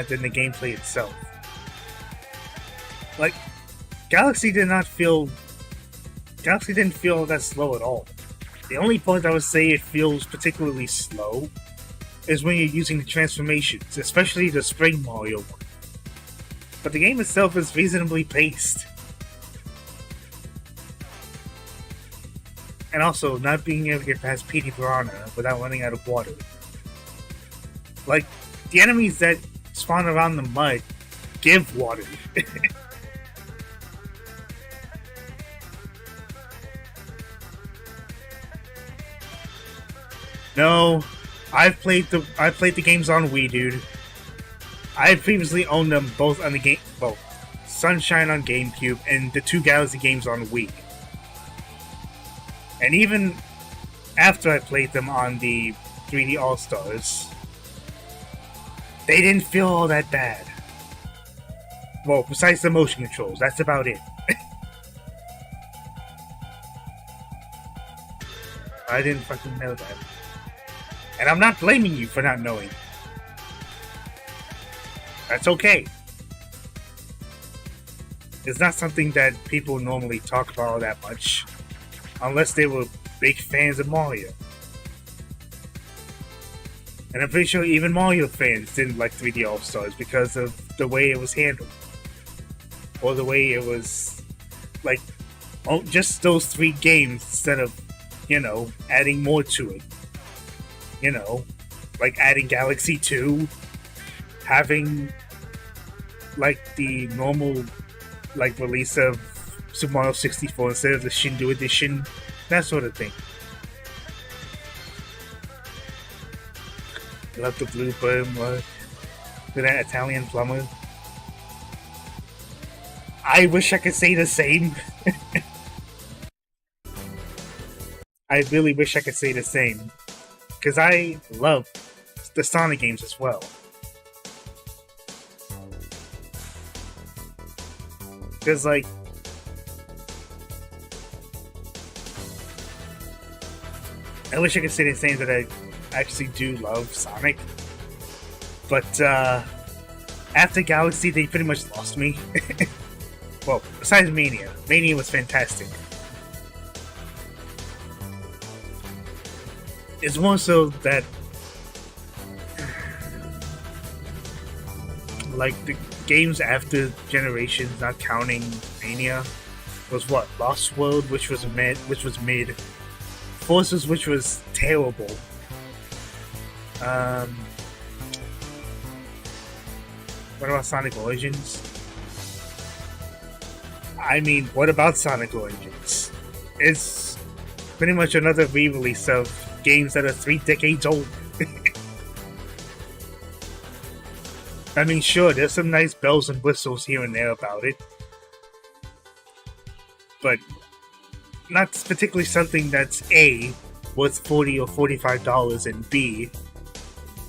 than the gameplay itself. Like, Galaxy didn't feel that slow at all. The only point I would say it feels particularly slow is when you're using the transformations, especially the Spring Mario one. But the game itself is reasonably paced. And also, not being able to get past Petey Piranha without running out of water. Like, the enemies that spawn around the mud give water. No, I've played the games on Wii, dude. I previously owned them both on the game, both Sunshine on GameCube and the 2 Galaxy games on Wii. And even after I played them on the 3D All-Stars, they didn't feel all that bad. Well, besides the motion controls, that's about it. I didn't fucking know that. And I'm not blaming you for not knowing. That's okay. It's not something that people normally talk about all that much. Unless they were big fans of Mario. And I'm pretty sure even Mario fans didn't like 3D All-Stars because of the way it was handled. Or the way it was, like, just those 3 games instead of, you know, adding more to it. You know, like adding Galaxy 2, having, like, the normal, like, release of Super Mario 64 instead of the Shindu edition, that sort of thing. Love the blue bird with that Italian plumber. I wish I could say the same. I really wish I could say the same. Because I love the Sonic games as well. Because, like, I wish I could say the same that I actually do love Sonic. But, after Galaxy, they pretty much lost me. Well, besides Mania. Mania was fantastic. It's more so that, like, the games after Generations, not counting Mania, was what? Lost World, which was mid. Forces, which was terrible. What about Sonic Origins? I mean, what about Sonic Origins? It's pretty much another re-release of games that are 3 decades old. I mean, sure, there's some nice bells and whistles here and there about it. But not particularly something that's A, worth $40 or $45, and B,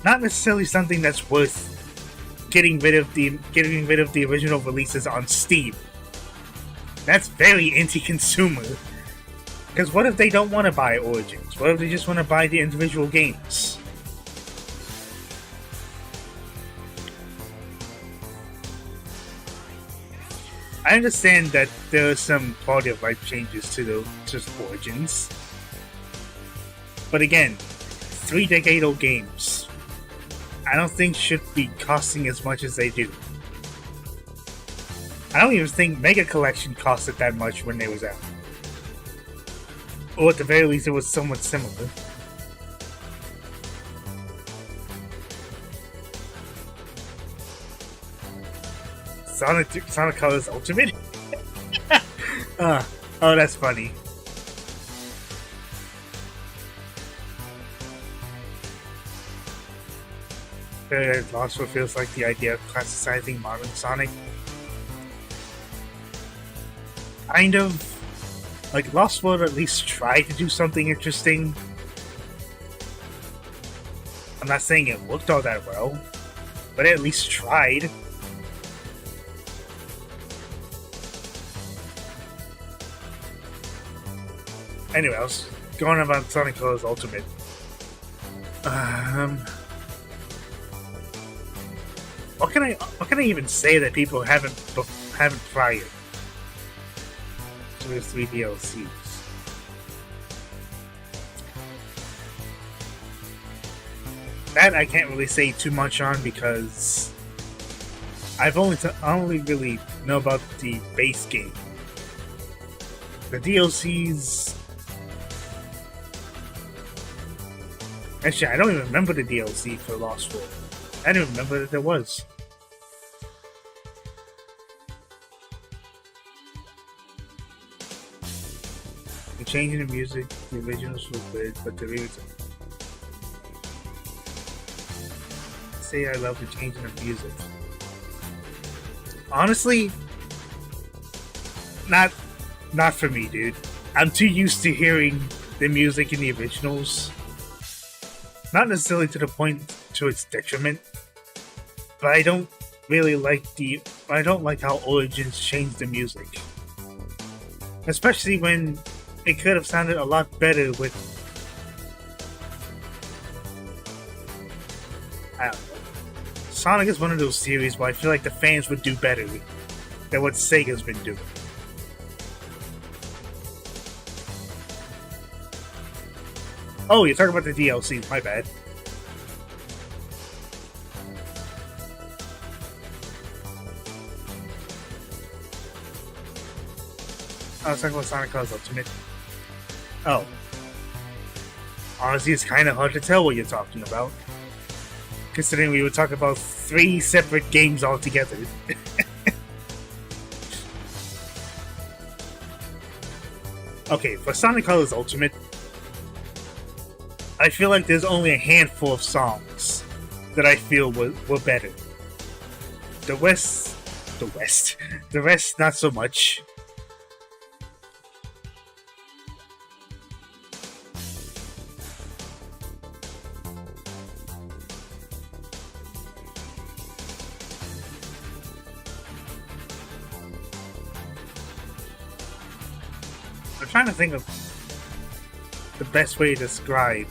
not necessarily something that's worth getting rid of the original releases on Steam. That's very anti-consumer. Because what if they don't want to buy Origins? What if they just want to buy the individual games? I understand that there are some quality of life changes to Origins. But again, 3-decade-old games, I don't think should be costing as much as they do. I don't even think Mega Collection costed that much when they was out. Or at the very least, it was somewhat similar. Sonic Colors Ultimate? Oh, that's funny. Lost World feels like the idea of classicizing modern Sonic. Kind of. Like, Lost World at least tried to do something interesting. I'm not saying it looked all that well, but it at least tried. Anyway, I was going about Sonic Colors Ultimate. What can I even say that people haven't prior to the 3 DLCs? That I can't really say too much on because I only really know about the base game. The DLCs. Actually, I don't even remember the DLC for Lost World. I didn't remember that there was. The change in the music, the originals were good, but the lyrics. Say I love the change in the music. Honestly, not for me, dude. I'm too used to hearing the music in the originals. Not necessarily to the point to its detriment, but I don't really like I don't like how Origins changed the music. Especially when it could have sounded a lot better with... I don't know. Sonic is one of those series where I feel like the fans would do better than what Sega's been doing. Oh, you're talking about the DLC, my bad. I was talking about Sonic Colors Ultimate. Oh. Honestly, it's kind of hard to tell what you're talking about. Considering we were talking about 3 separate games altogether. Okay, for Sonic Colors Ultimate, I feel like there's only a handful of songs that I feel were better. The rest, not so much. I'm trying to think of the best way to describe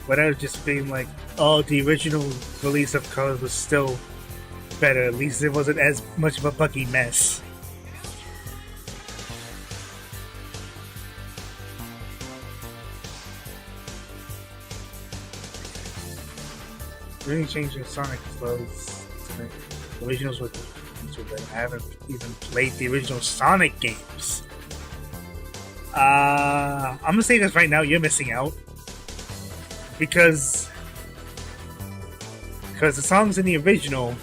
without just being like, oh, the original release of Colors was still better. At least it wasn't as much of a buggy mess. Really changing Sonic clothes to make the originals with better. I haven't even played the original Sonic games. I'm gonna say this right now, you're missing out. Because the songs in the original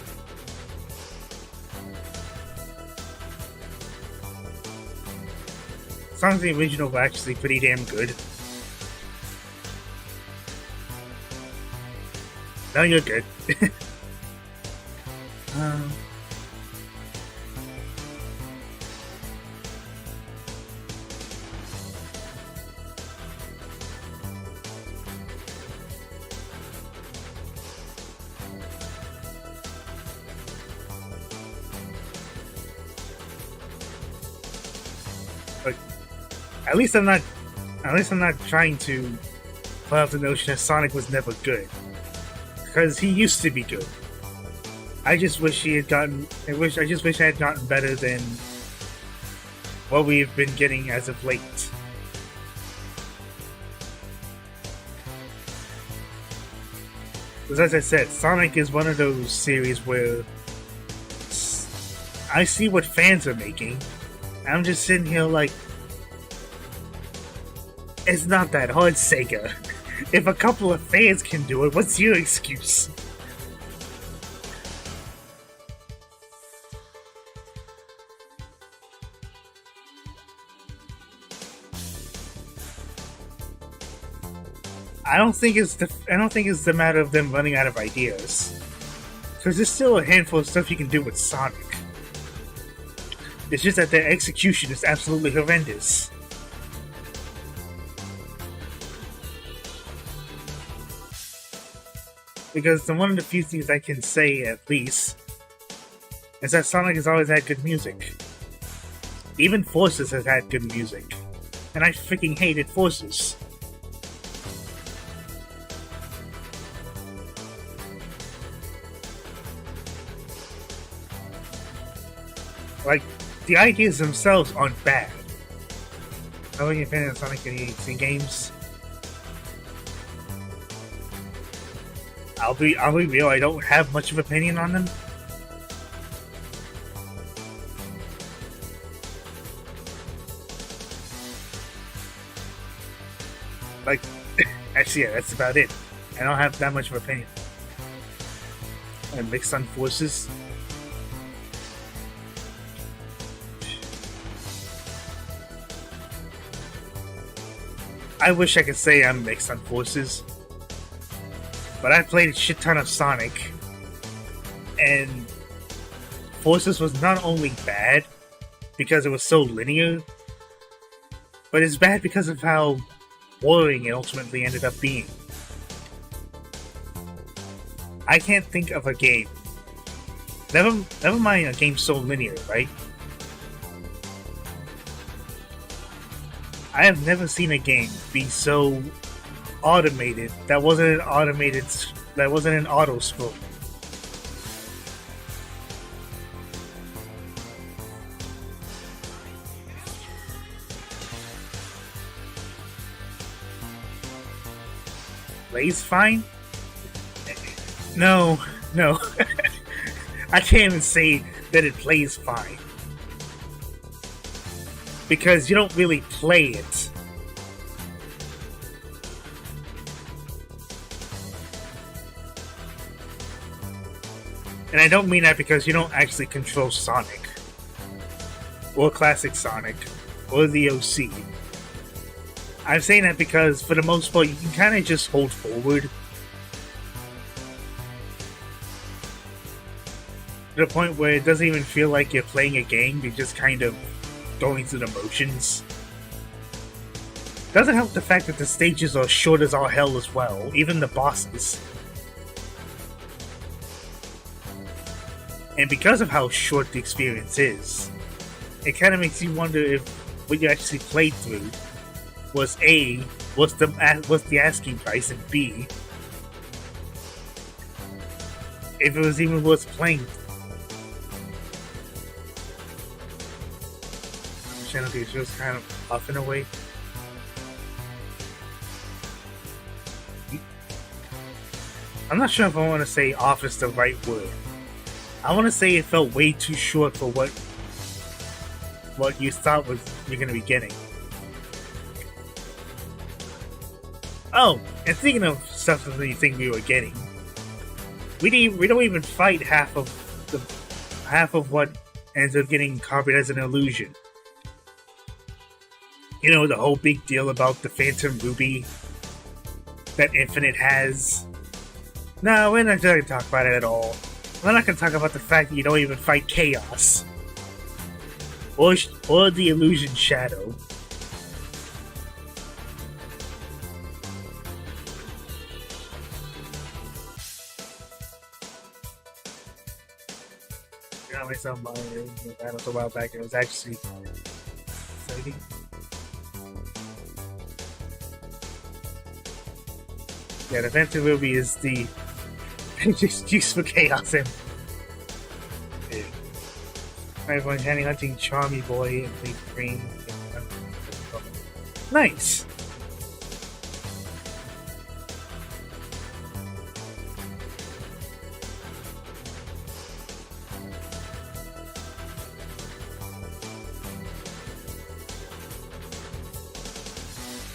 were actually pretty damn good. No, you're good. At least I'm not trying to put out the notion that Sonic was never good. Because he used to be good. I just wish I just wish I had gotten better than what we've been getting as of late. Because as I said, Sonic is one of those series where I see what fans are making, and I'm just sitting here like, it's not that hard, Sega. If a couple of fans can do it, what's your excuse? I don't think it's the matter of them running out of ideas. Because there's still a handful of stuff you can do with Sonic. It's just that their execution is absolutely horrendous. Because one of the few things I can say, at least, is that Sonic has always had good music. Even Forces has had good music. And I freaking hated Forces. Like, the ideas themselves aren't bad. I wasn't a fan of Sonic and NeXt games. I'll be real, I don't have much of an opinion on them. Like, actually, yeah, that's about it. I don't have that much of an opinion. And mixed on Forces. I wish I could say I'm mixed on Forces. But I played a shit ton of Sonic, and Forces was not only bad because it was so linear, but it's bad because of how boring it ultimately ended up being. I can't think of a game. Never mind a game so linear, right? I have never seen a game be so automated that wasn't an auto scroll. Plays fine? No. I can't even say that it plays fine. Because you don't really play it. And I don't mean that because you don't actually control Sonic. Or Classic Sonic. Or the OC. I'm saying that because, for the most part, you can kind of just hold forward. To the point where it doesn't even feel like you're playing a game, you're just kind of going through the motions. Doesn't help the fact that the stages are short as all hell as well, even the bosses. And because of how short the experience is, it kind of makes you wonder if what you actually played through was A, what's the asking price, and B, if it was even worth playing. Channel is just kind of off in a way. I'm not sure if I want to say off is the right word. I want to say it felt way too short for what you thought you're going to be getting. Oh, and speaking of stuff that you think we were getting, we don't even fight half of what ends up getting copied as an illusion. You know, the whole big deal about the Phantom Ruby that Infinite has. No, we're not going to talk about it at all. We're not going to talk about the fact that you don't even fight Chaos. Or the Illusion Shadow. I got myself in the battle a while back. It was actually exciting. Yeah, the Phantom Ruby is the excuse for Chaos and everyone hunting Charmy Boy and Leaf Green. Nice!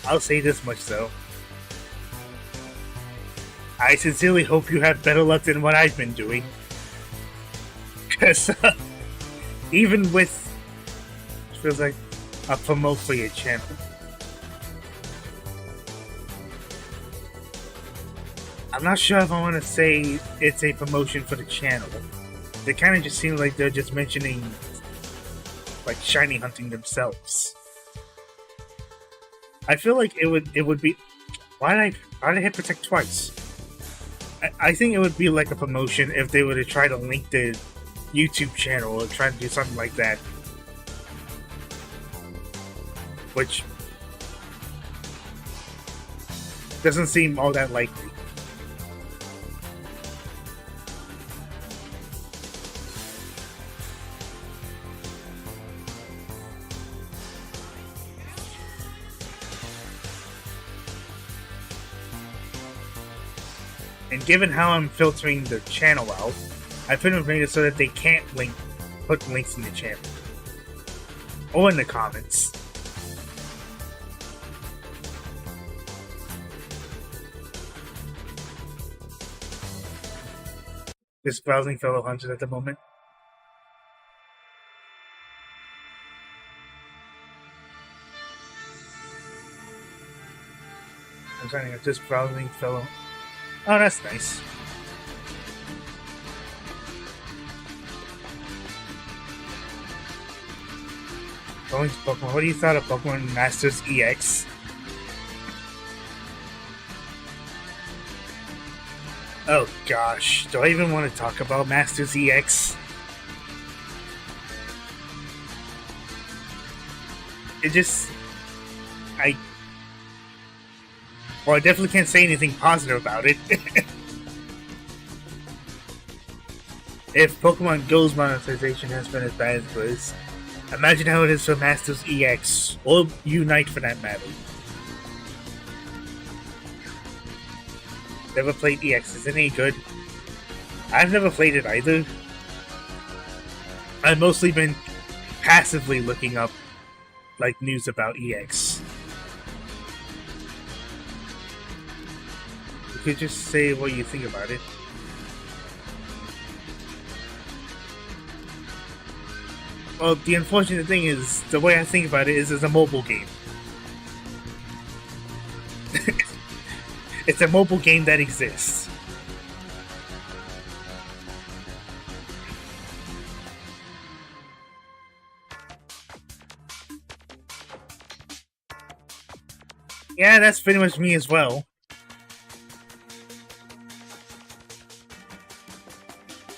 I'll say this much though. I sincerely hope you have better luck than what I've been doing. Because even with... it feels like a promote for your channel. I'm not sure if I want to say it's a promotion for the channel. They kind of just seem like they're just mentioning like shiny hunting themselves. I feel like it would be... Why did I hit protect twice? I think it would be like a promotion if they were to try to link the YouTube channel or try to do something like that. Which doesn't seem all that likely. And given how I'm filtering the channel out, I pretty much made it so that they can't put links in the channel. Or in the comments. Just browsing fellow hunters at the moment. I'm trying to get just browsing fellow... Oh, that's nice. Going to Pokemon, what do you thought of Pokemon Masters EX? Oh gosh, do I even want to talk about Masters EX? It just... Well, I definitely can't say anything positive about it. If Pokemon Go's monetization has been as bad as it was, imagine how it is for Masters EX, or Unite for that matter. Never played EX, is it any good? I've never played it either. I've mostly been passively looking up like news about EX. You could just say what you think about it. Well, the unfortunate thing is, the way I think about it is it's a mobile game. It's a mobile game that exists. Yeah, that's pretty much me as well.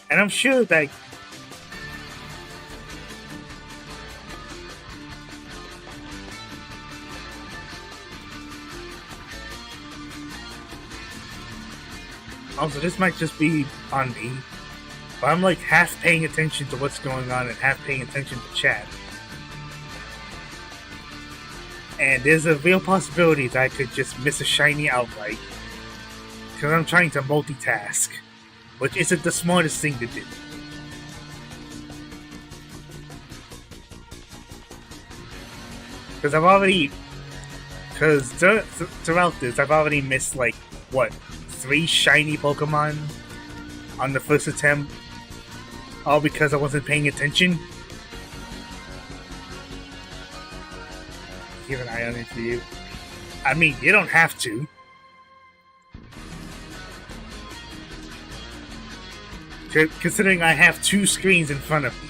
And I'm sure that also, this might just be on me, but I'm like half paying attention to what's going on and half paying attention to chat. And there's a real possibility that I could just miss a shiny outright, because I'm trying to multitask, which isn't the smartest thing to do. Because throughout this, I've already missed like, what, 3 shiny Pokemon on the first attempt, all because I wasn't paying attention. Keep an eye on it for you. I mean, you don't have to. Considering I have 2 screens in front of me.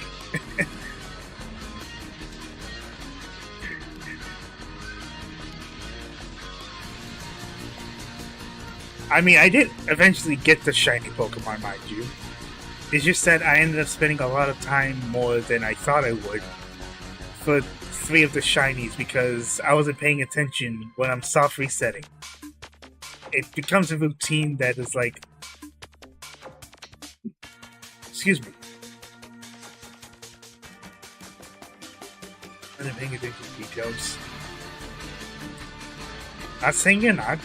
I mean, I did eventually get the shiny Pokemon, mind you. It's just that I ended up spending a lot of time more than I thought I would for 3 of the shinies because I wasn't paying attention when I'm soft resetting. It becomes a routine that is like... Excuse me. I wasn't paying attention to details. Not saying you're not.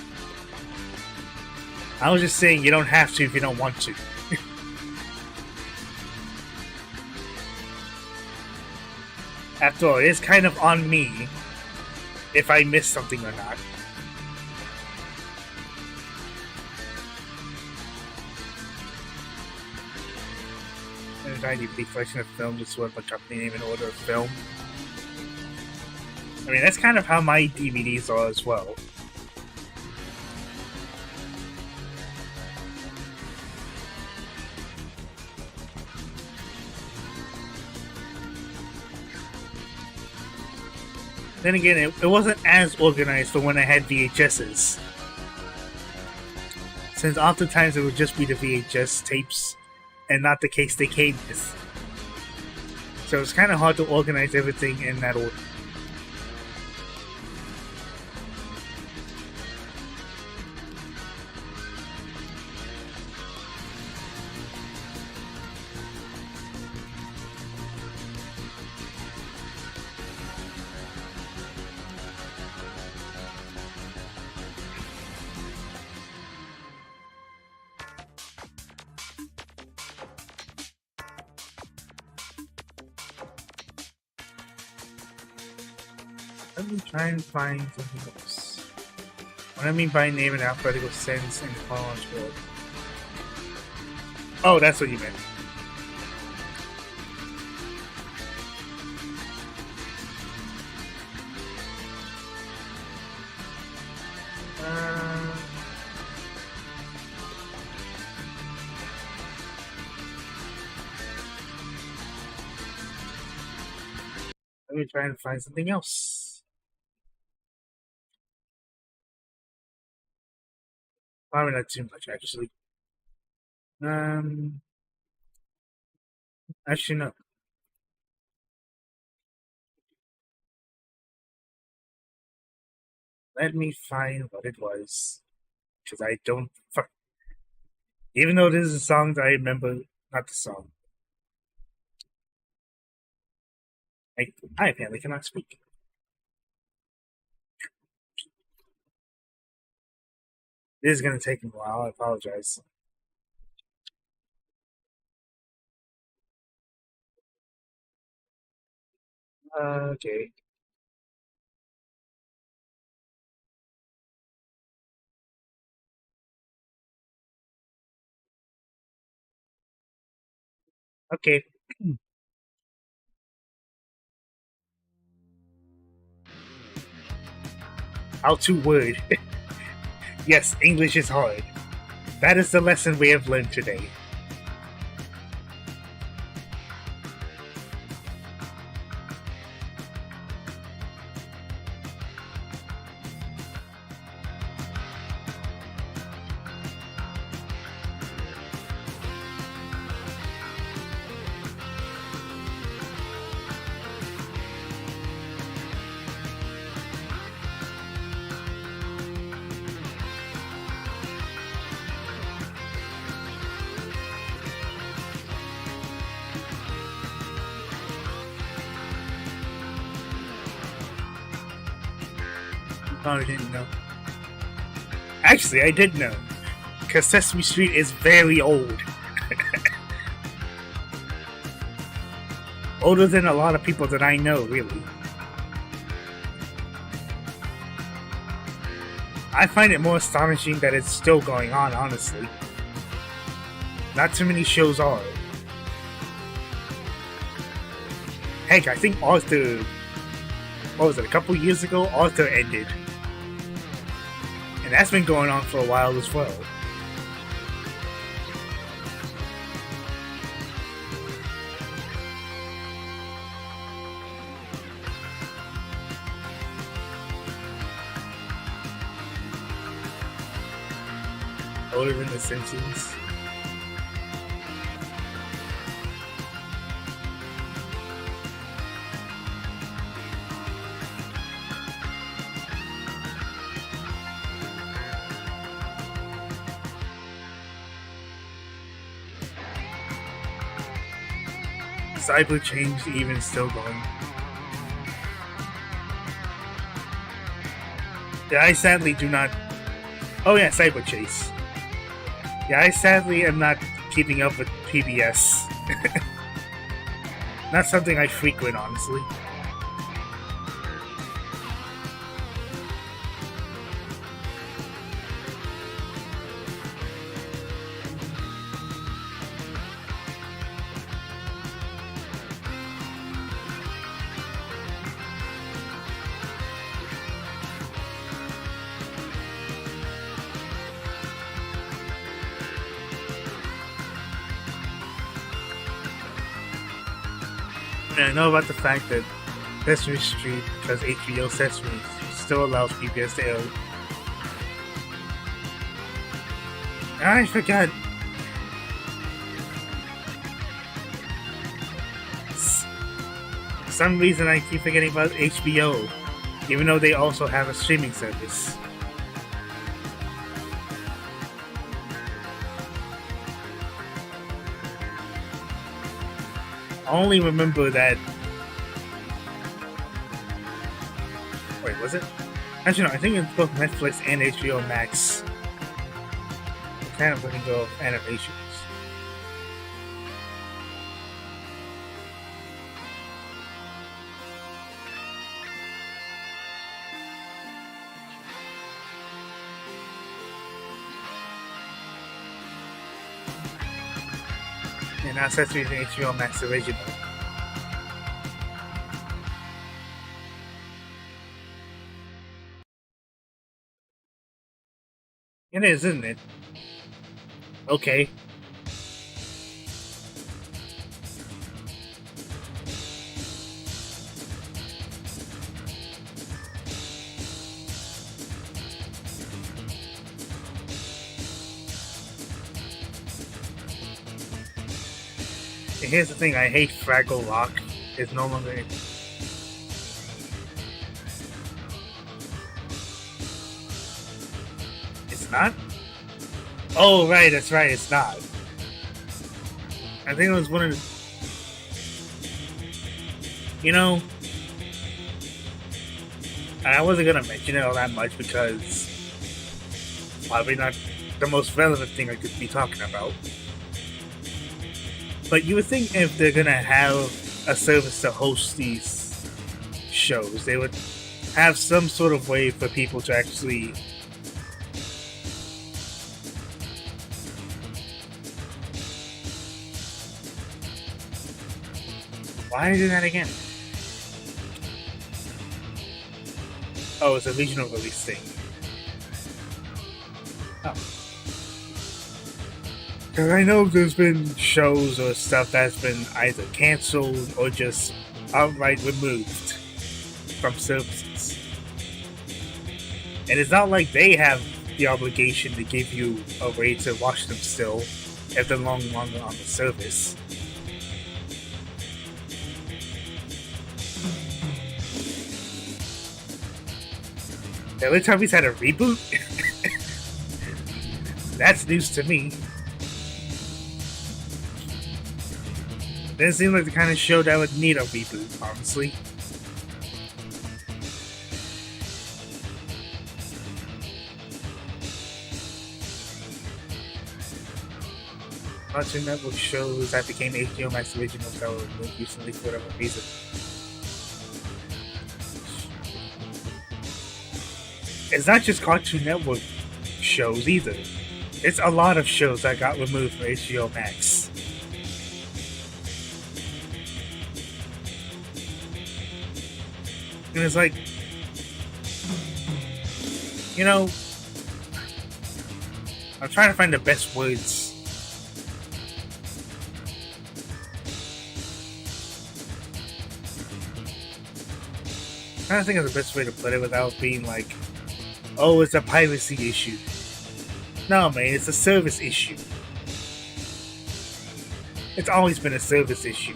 I was just saying you don't have to if you don't want to. After all, it is kind of on me if I miss something or not. And a DVD collection of film just sort of a company name and order of film. I mean, that's kind of how my DVDs are as well. Then again, it wasn't as organized for when I had VHSs. Since oftentimes it would just be the VHS tapes and not the case they came with. So it's kind of hard to organize everything in that order. Let me try and find something else. What I mean by name in alphabetical sense in the chronological order. Oh, that's what you meant. Let me try and find something else. Probably not too much, actually. Actually, no. Let me find what it was. Because I don't. Even though this is a song that I remember, not the song. I apparently cannot speak. This is going to take me a while. I apologize. Okay. Okay. How to word. Yes, English is hard. That is the lesson we have learned today. Probably didn't know. Actually, I did know. Because Sesame Street is very old. Older than a lot of people that I know, really. I find it more astonishing that it's still going on, honestly. Not too many shows are. Heck, I think Arthur... What was it, a couple years ago? Arthur ended. And that's been going on for a while as well. Older than The Simpsons. Cyber changed, even still going. Yeah, I sadly do not. Oh yeah, Cyber Chase. Yeah, I sadly am not keeping up with PBS. Not something I frequent, honestly. And I know about the fact that Sesame Street, because HBO Sesame still allows PBS to air. I forgot. For some reason I keep forgetting about HBO, even though they also have a streaming service. I only remember that. Wait, was it? Actually, no, I think it's both Netflix and HBO Max. I'm kind of letting go of animations. And now Sesame is an HBO Max original. It is, isn't it? Okay. here's the thing, I hate Fraggle Rock. It's no longer... It's not? Oh, right, that's right, it's not. I think it was one of the... You know... I wasn't gonna mention it all that much because... Probably not the most relevant thing I could be talking about. But you would think if they're gonna have a service to host these shows, they would have some sort of way for people to actually... Why did I do that again? Oh, it's a regional release thing. Oh. Because I know there's been shows or stuff that's been either cancelled or just outright removed from services. And it's not like they have the obligation to give you a way to watch them still if they're no longer on the service. Every time he's had a reboot? That's news to me. Doesn't seem like the kind of show that would need a reboot, honestly. Cartoon Network shows that became HBO Max originals that were removed recently for whatever reason. It's not just Cartoon Network shows either. It's a lot of shows that got removed from HBO Max. And it's like, you know, I'm trying to find the best words. I'm trying to think of the best way to put it without being like, oh, it's a piracy issue. No, man, it's a service issue. It's always been a service issue.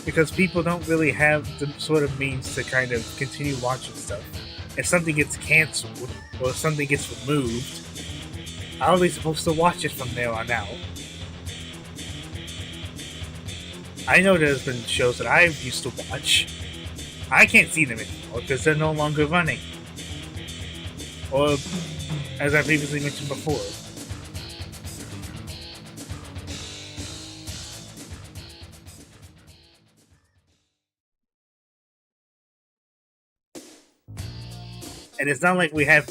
Because people don't really have the sort of means to kind of continue watching stuff. If something gets cancelled, or if something gets removed, how are they supposed to watch it from there on out? I know there's been shows that I've used to watch. I can't see them anymore because they're no longer running. Or, as I previously mentioned before, and it's not like we have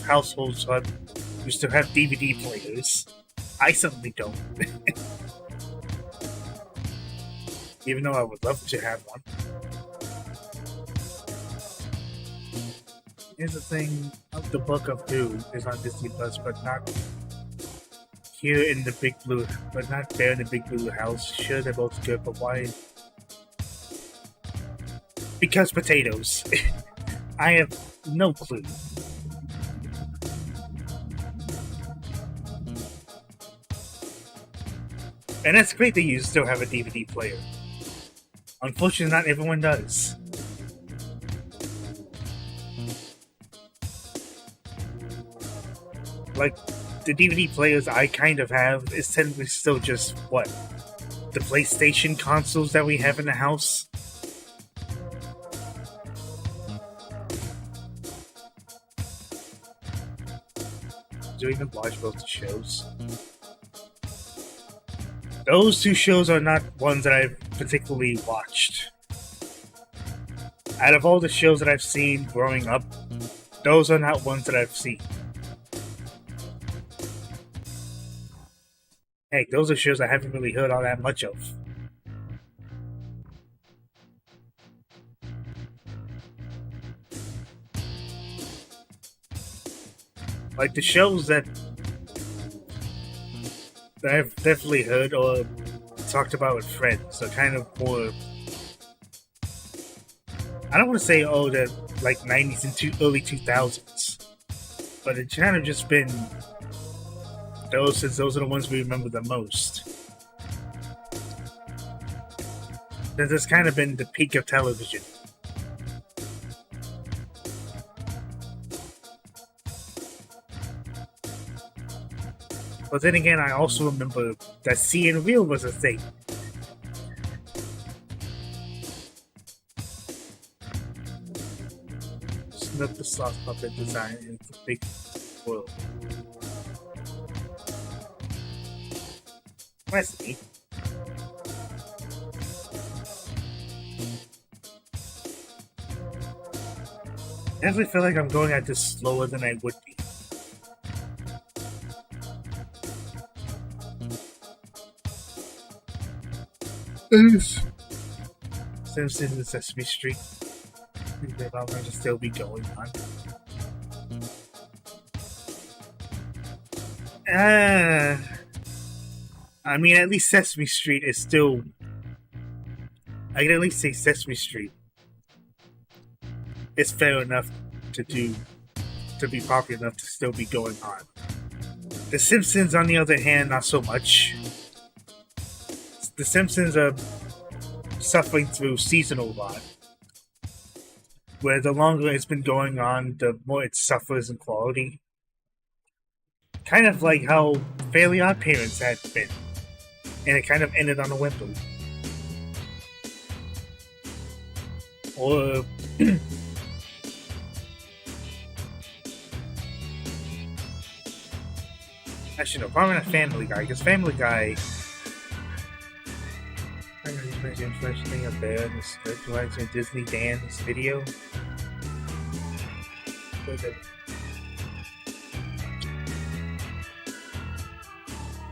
households who still have DVD players. I certainly don't. Even though I would love to have one. Here's the thing, The Book of Who is on Disney Plus, but not here in the Big Blue, but not there in the Big Blue House. Sure, they're both good, but why? Because potatoes. I have no clue. And it's great that you still have a DVD player. Unfortunately, not everyone does. Like, the DVD players I kind of have is technically still just, what? The PlayStation consoles that we have in the house? Do we even watch both the shows? Those two shows are not ones that I've particularly watched. Out of all the shows that I've seen growing up, those are not ones that I've seen. Heck, those are shows I haven't really heard all that much of. Like the shows that I've definitely heard or talked about with friends are kind of more... I don't want to say, oh, they're like 90s and early 2000s. But it's kind of just been... Those are the ones we remember the most. This has kind of been the peak of television. But then again, I also remember that seeing real was a thing. Snuff the Sloth puppet design into a big world. That's neat. I definitely feel like I'm going at this slower than I would be. Simpsons and Sesame Street. The development will still be going on. I mean, at least Sesame Street is still. I can at least say Sesame Street is fair enough to be popular enough to still be going on. The Simpsons, on the other hand, not so much. The Simpsons are suffering through seasonal rot, where the longer it's been going on, the more it suffers in quality. Kind of like how Fairly Odd Parents had been, and it kind of ended on a whimper. Or actually, no, probably not Family Guy, because Family Guy. I don't know if there's interesting up there in the script, right? So Disney Dan's video.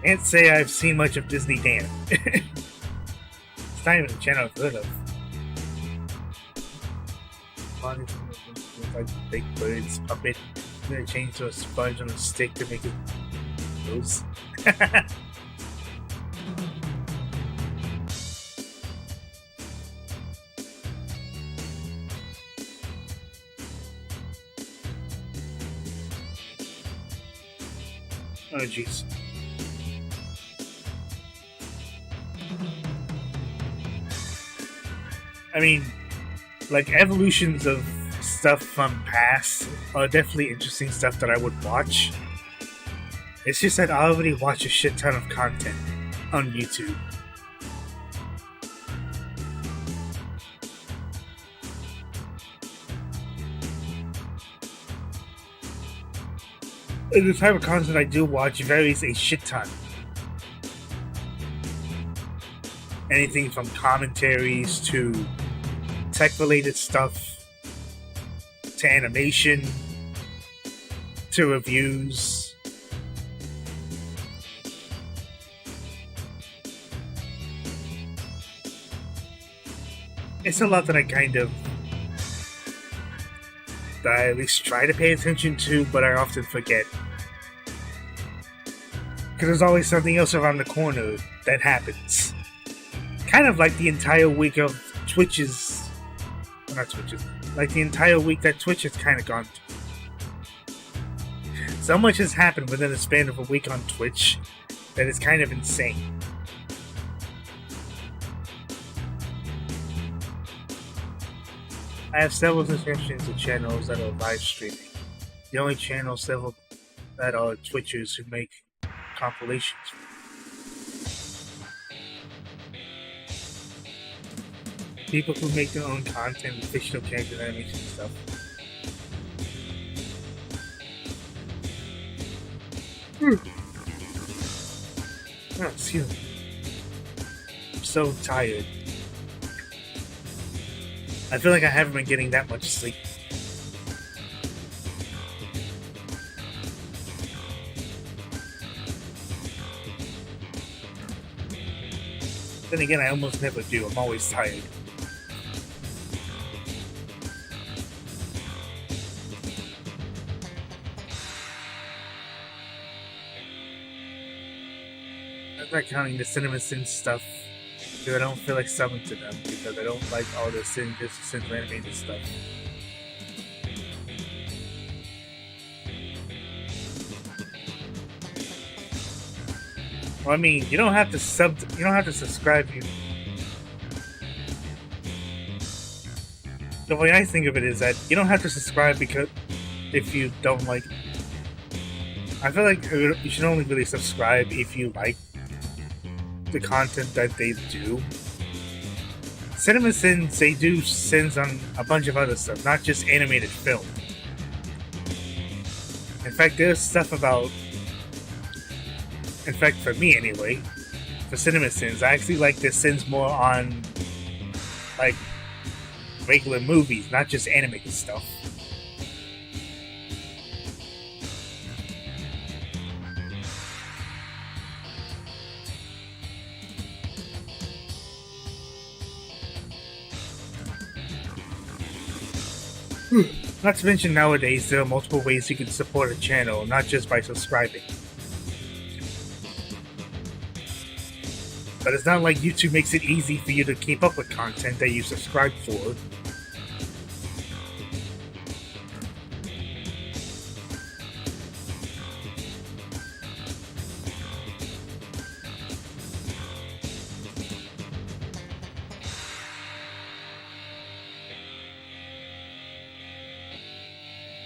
Can't say I've seen much of Disney Dan. It's not even a channel I've heard of. Like Big Bird's puppet. I'm gonna change to a sponge on a stick to make it loose. Oh jeez. I mean, like, evolutions of stuff from past are definitely interesting stuff that I would watch. It's just that I already watch a shit ton of content on YouTube. And the type of content I do watch varies a shit ton. Anything from commentaries to tech-related stuff, to animation, to reviews. It's a lot that I at least try to pay attention to, but I often forget. Because there's always something else around the corner that happens. Kind of like the entire week of Twitch's... Well, not Twitch's. Like the entire week that Twitch has kind of gone through. So much has happened within the span of a week on Twitch that is kind of insane. I have several subscriptions to channels that are live streaming. The only channels several that are Twitchers who make compilations. People who make their own content with fictional character animation and stuff. Oh, excuse me. I'm so tired. I feel like I haven't been getting that much sleep. Then again, I almost never do. I'm always tired. I'm not counting the CinemaSins stuff, because I don't feel like subbing to them, because I don't like all the Sins animated stuff. Well, I mean, you don't have to subscribe. The way I think of it is that you don't have to subscribe because if you don't like. I feel like you should only really subscribe if you like the content that they do. Cinema Sins, they do sins on a bunch of other stuff, not just animated film. In fact, there's stuff about. In fact, for me anyway, for Cinema Sins, I actually like their sins more on like regular movies, not just animated stuff. Not to mention nowadays there are multiple ways you can support a channel, not just by subscribing. But it's not like YouTube makes it easy for you to keep up with content that you subscribe for.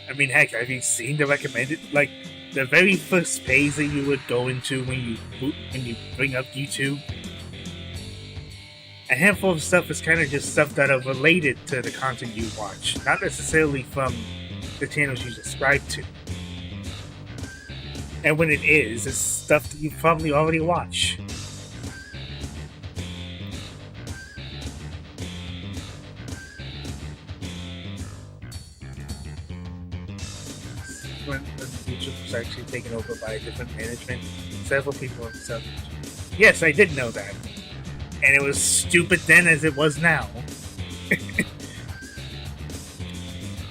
I mean, heck, have you seen the recommended, like, the very first page that you would go into when you bring up YouTube? A handful of stuff is kind of just stuff that are related to the content you watch, not necessarily from the channels you subscribe to. And when it is, it's stuff that you probably already watch. When YouTube was actually taken over by a different management, several people have said, yes, I did know that. And it was stupid then as it was now.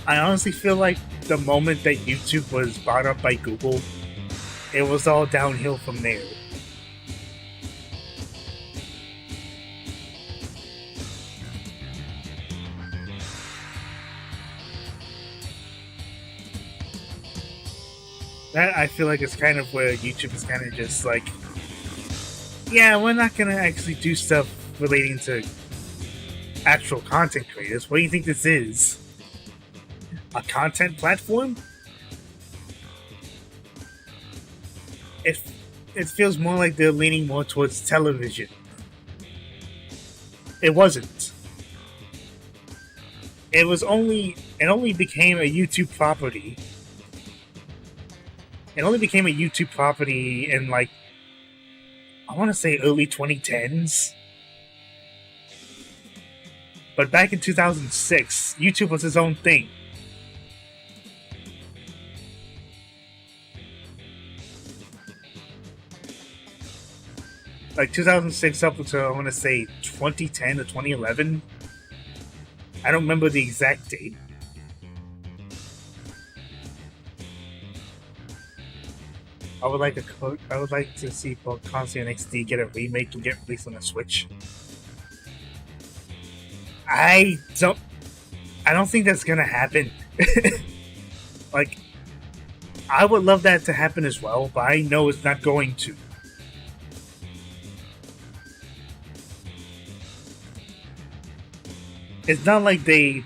I honestly feel like the moment that YouTube was bought up by Google, it was all downhill from there. That, I feel like, it's kind of where YouTube is kind of just like, yeah, we're not going to actually do stuff relating to actual content creators. What do you think this is? A content platform? It feels more like they're leaning more towards television. It wasn't. It only became a YouTube property. It only became a YouTube property in, like, I want to say early 2010s. But back in 2006, YouTube was its own thing. Like 2006 up until, I want to say, 2010 or 2011. I don't remember the exact date. I would like to see Pokémon NeXt get a remake and get released on the Switch. I don't think that's gonna happen. Like, I would love that to happen as well, but I know it's not going to. It's not like they're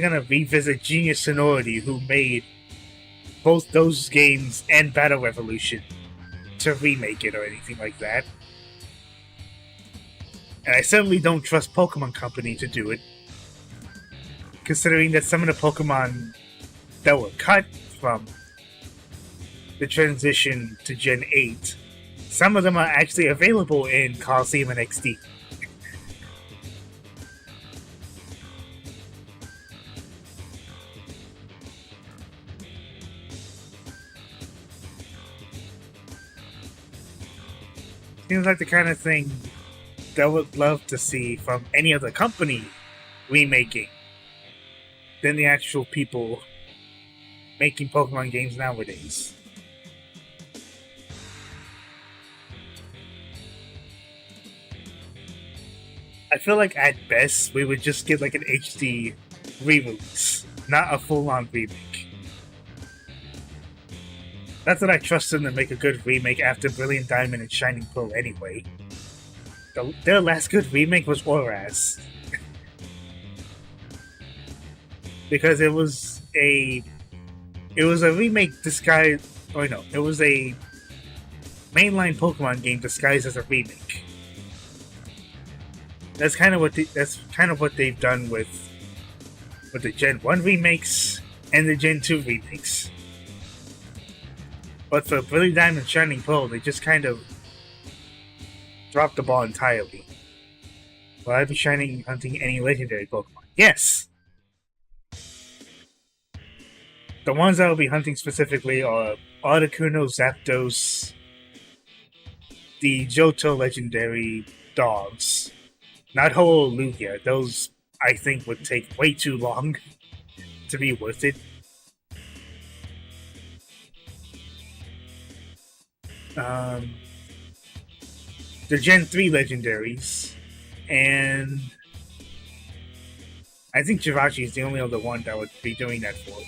gonna revisit Genius Sonority, who made both those games and Battle Revolution, to remake it or anything like that. And I certainly don't trust Pokemon Company to do it, considering that some of the Pokemon that were cut from the transition to Gen 8, some of them are actually available in Coliseum and NeXt. Seems like the kind of thing that I would love to see from any other company remaking than the actual people making Pokemon games nowadays. I feel like at best we would just get like an HD re-release, not a full-on remake. Not that I trust them to make a good remake after Brilliant Diamond and Shining Pearl anyway. Their last good remake was Oras. because it was a remake disguised. Oh no, it was a mainline Pokemon game disguised as a remake. That's kind of what they've done with the Gen 1 remakes and the Gen 2 remakes. But for Brilliant Diamond Shining Pearl, they just kind of dropped the ball entirely. Will I be hunting any legendary Pokemon? Yes! The ones I will be hunting specifically are Articuno, Zapdos, the Johto legendary dogs. Not Lugia. Those, I think, would take way too long to be worth it. The Gen 3 legendaries, and I think Jirachi is the only other one that would be doing that for.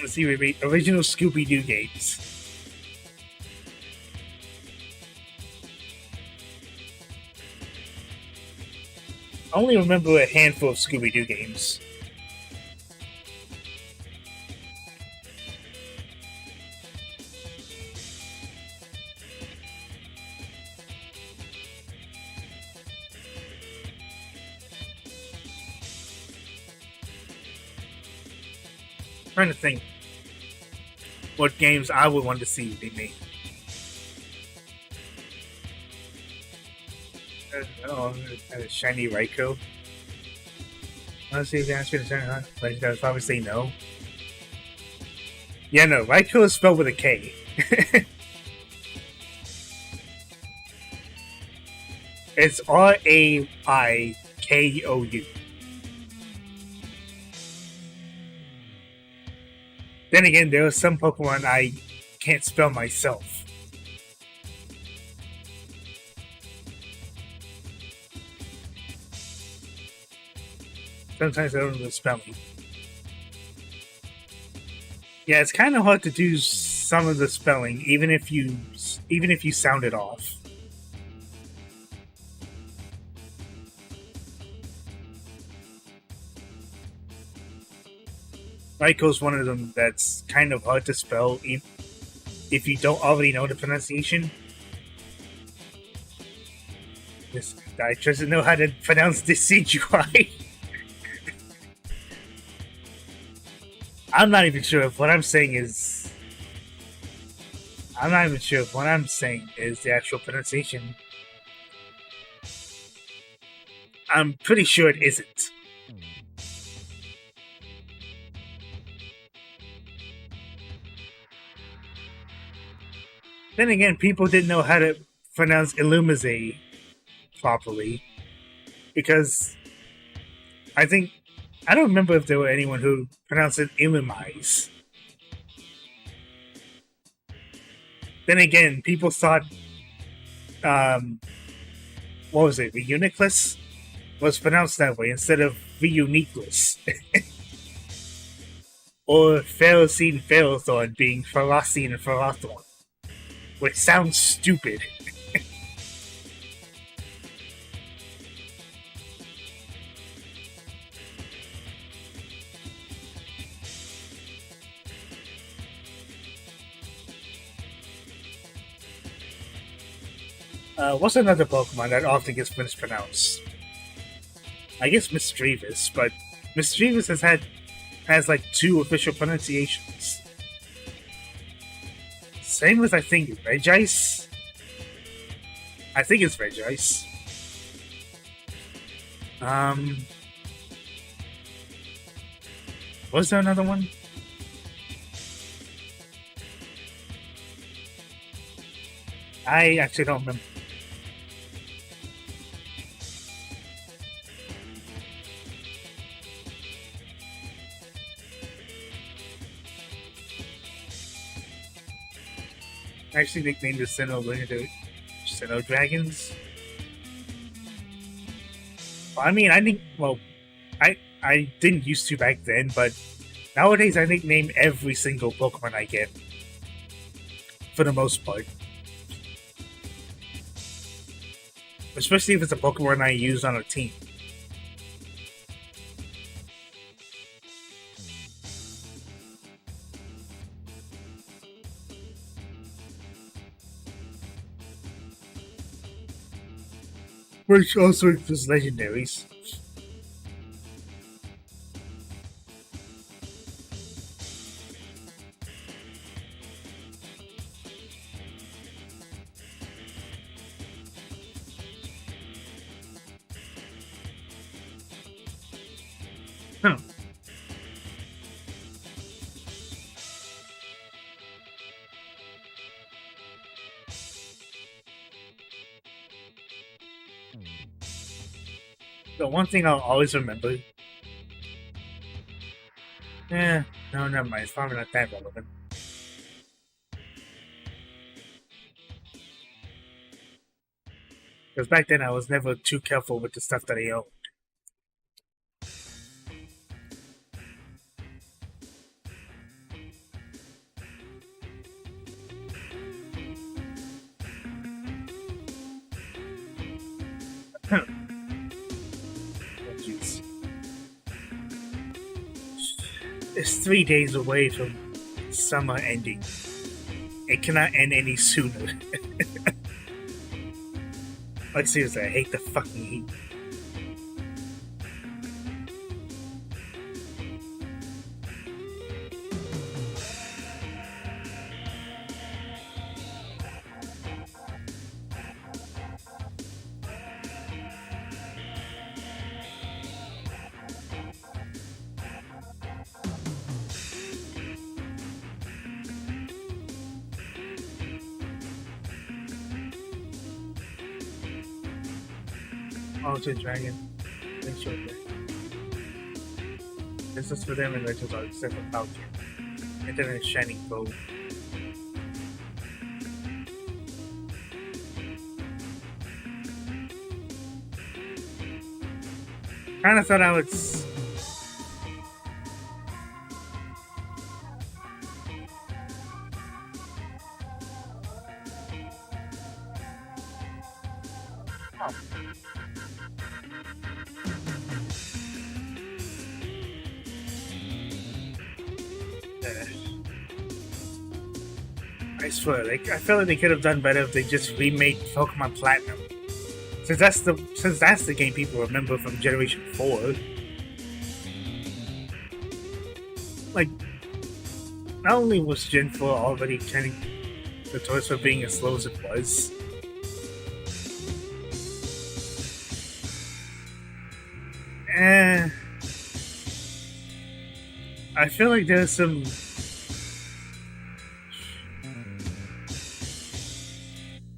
Let's see, original Scooby-Doo games. I only remember a handful of Scooby-Doo games. Trying to think what games I would want to see be made. A shiny Raikou. Let's see if the answer is Legend. I would probably say no. Yeah, no. Raikou is spelled with a K. It's Raikou. Then again, there are some Pokemon I can't spell myself. Sometimes I don't know the spelling. Yeah, it's kind of hard to do some of the spelling, even if you sound it off. Raikou's one of them that's kind of hard to spell if you don't already know the pronunciation. This guy doesn't know how to pronounce this CGI. I'm not even sure if what I'm saying is... I'm not even sure if what I'm saying is the actual pronunciation. I'm pretty sure it isn't. Then again, people didn't know how to pronounce Illumise properly. Because I don't remember if there were anyone who pronounced it Illumise. Then again, people thought, what was it, Reuniclus was pronounced that way instead of Reuniclus. Or Ferrocene Ferrothorn being Ferrocene and Ferrothorn. Which sounds stupid. What's another Pokemon that often gets mispronounced? I guess Misdreavus, but Misdreavus has like 2 official pronunciations. Same with, I think, Regice. I think it's Regice. Was there another one? I actually don't remember. Actually nicknamed the Sinnoh Dragons. Well, I mean, I didn't used to back then, but nowadays I nickname every single Pokemon I get. For the most part. Especially if it's a Pokemon I use on a team. Which also includes legendaries. Huh. The one thing I'll always remember. No, never mind. It's probably not that relevant. Because back then I was never too careful with the stuff that I owned. Oh, jeez. It's 3 days away from summer ending. It cannot end any sooner. Like, seriously, I hate the fucking heat. Ultra Dragon. Make sure that this is for them and legends are except for Palkia. And then it's Shining Gold. Kinda thought I would. I swear, like, I feel like they could have done better if they just remade Pokemon Platinum. Since that's the game people remember from Generation 4. Like, not only was Gen 4 already kind of notorious for being as slow as it was, I feel like there's some.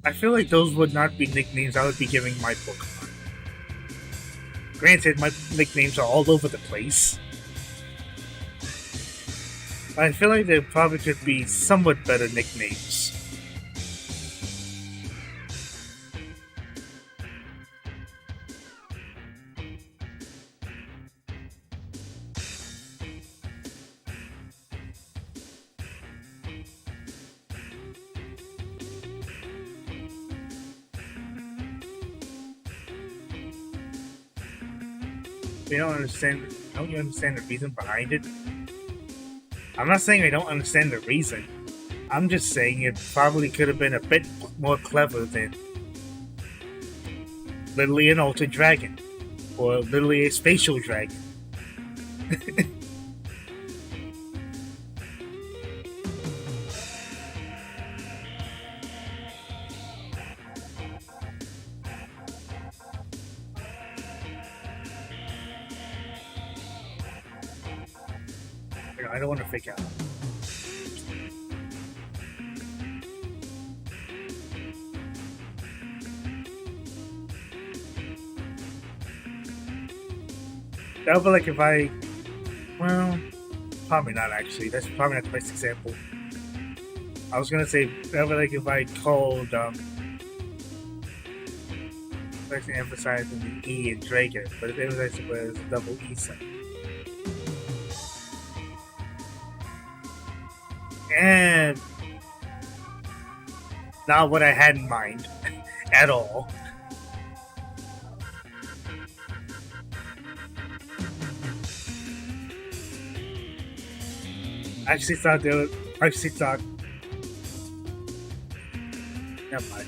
I feel like those would not be nicknames I would be giving my Pokemon. Granted, my nicknames are all over the place. But I feel like there probably could be somewhat better nicknames. You don't understand. Don't you understand the reason behind it? I'm not saying I don't understand the reason. I'm just saying it probably could have been a bit more clever than literally an Ultra Dragon or literally a Spatial Dragon. I don't want to fake out. That would be like if I, well, probably not actually. That's probably not the best example. I was gonna say that would be like if I called, especially emphasizing the E in Dragon, but if it was actually a double E sign. And not what I had in mind at all. I actually thought they were. I actually thought. Never mind.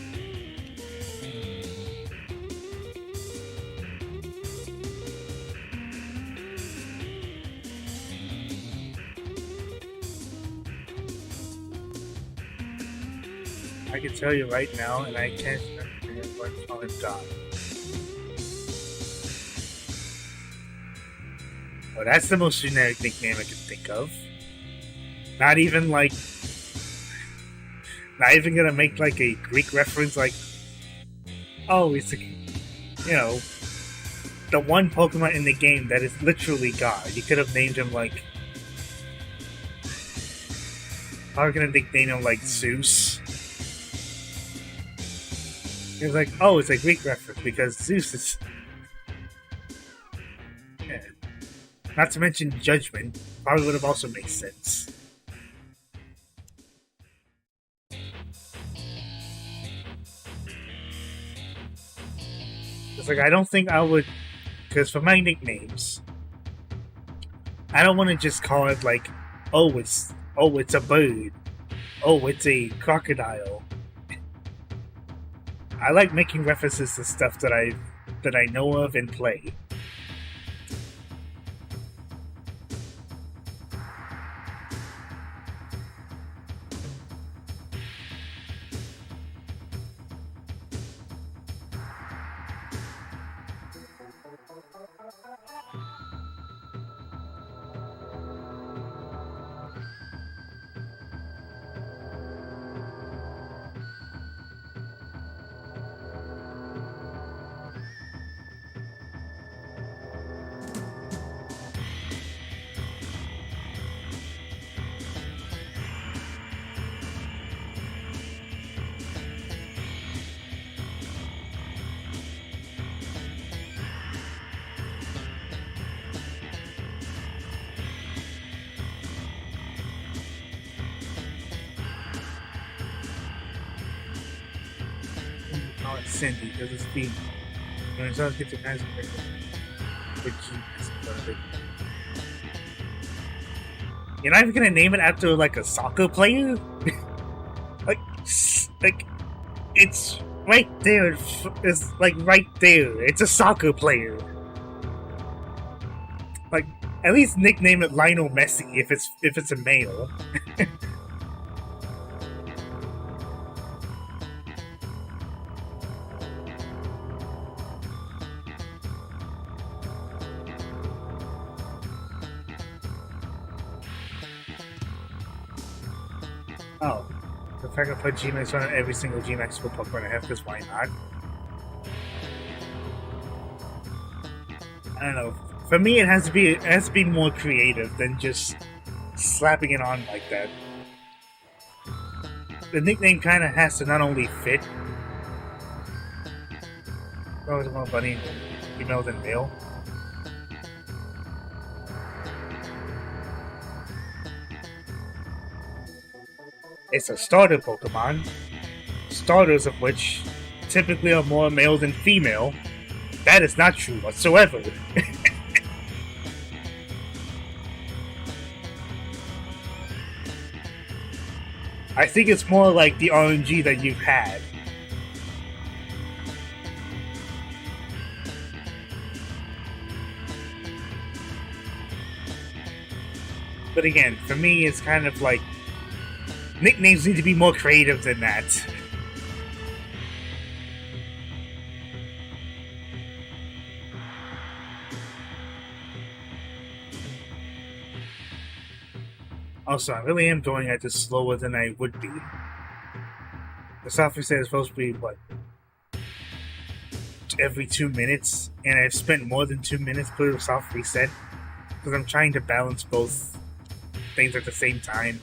I can tell you right now, and I can't remember what's on his job. Well, that's the most generic nickname I can think of. Not even like. Not even gonna make like a Greek reference, like, oh, it's a, you know, the one Pokemon in the game that is literally God. You could have named him like. How are we gonna nickname him like Zeus? It was like, oh, it's a Greek reference because Zeus is. Yeah. Not to mention Judgment. Probably would have also made sense. It's like, I don't think I would. Because for my nicknames, I don't want to just call it like, oh, it's a bird. Oh, it's a crocodile. I like making references to stuff that I know of and play. Cindy, because it's being. When it's all get to kinds of You're not even gonna name it after like a soccer player? like it's right there. It's like right there. It's a soccer player. Like, at least nickname it Lionel Messi if it's a male. Oh, the fact I put G-Max on every single G-Max for Pokemon I have, because why not? I don't know. For me, it has to be more creative than just slapping it on like that. The nickname kind of has to not only fit. Always more bunny, female than male. It's a starter Pokemon, starters of which typically are more male than female. That is not true whatsoever. I think it's more like the RNG that you've had. But again, for me, it's kind of like nicknames need to be more creative than that. Also, I really am going at this slower than I would be. The soft reset is supposed to be, what, every 2 minutes? And I've spent more than 2 minutes putting a soft reset. Because I'm trying to balance both things at the same time.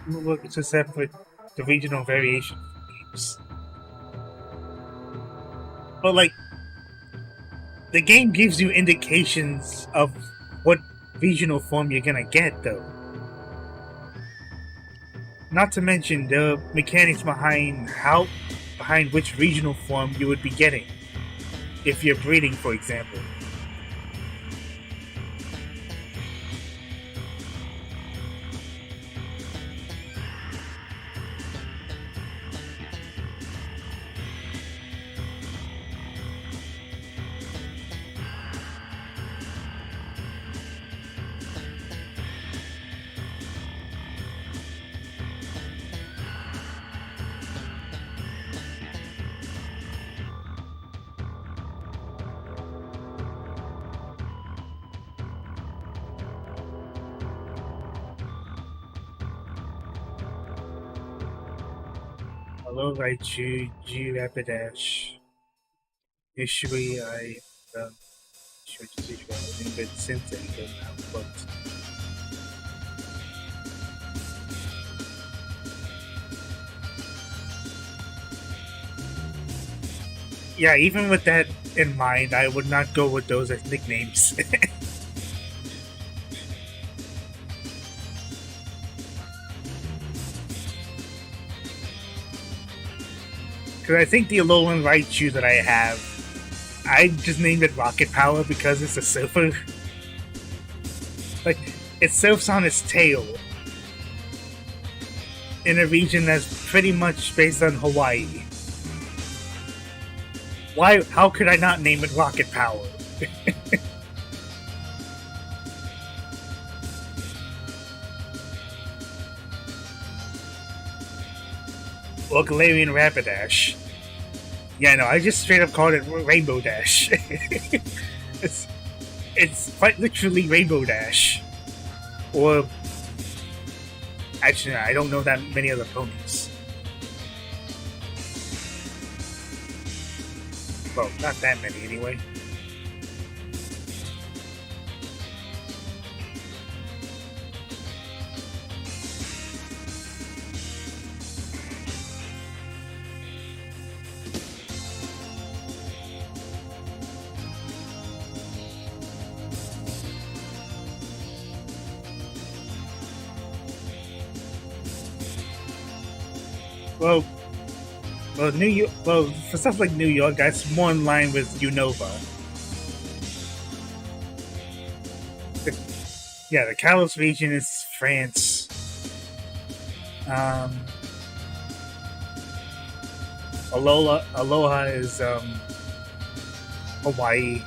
Look to separate the regional variation games. But like, the game gives you indications of what regional form you're gonna get, though. Not to mention the mechanics behind which regional form you would be getting if you're breeding, for example. Hello, Raichu, G Rapidash. Usually I should just a little bit since it goes now, but yeah, even with that in mind, I would not go with those as nicknames. Because I think the Alolan Raichu that I have, I just named it Rocket Power because it's a surfer. Like, it surfs on its tail in a region that's pretty much based on Hawaii. Why? How could I not name it Rocket Power? Or Galarian Rapidash. Yeah, no, I just straight up called it Rainbow Dash. it's quite literally Rainbow Dash. Or actually, I don't know that many other ponies. Well, not that many anyway. Well, New York. Well, for stuff like New York, that's more in line with Unova. Yeah, the Kalos region is France. Aloha is Hawaii.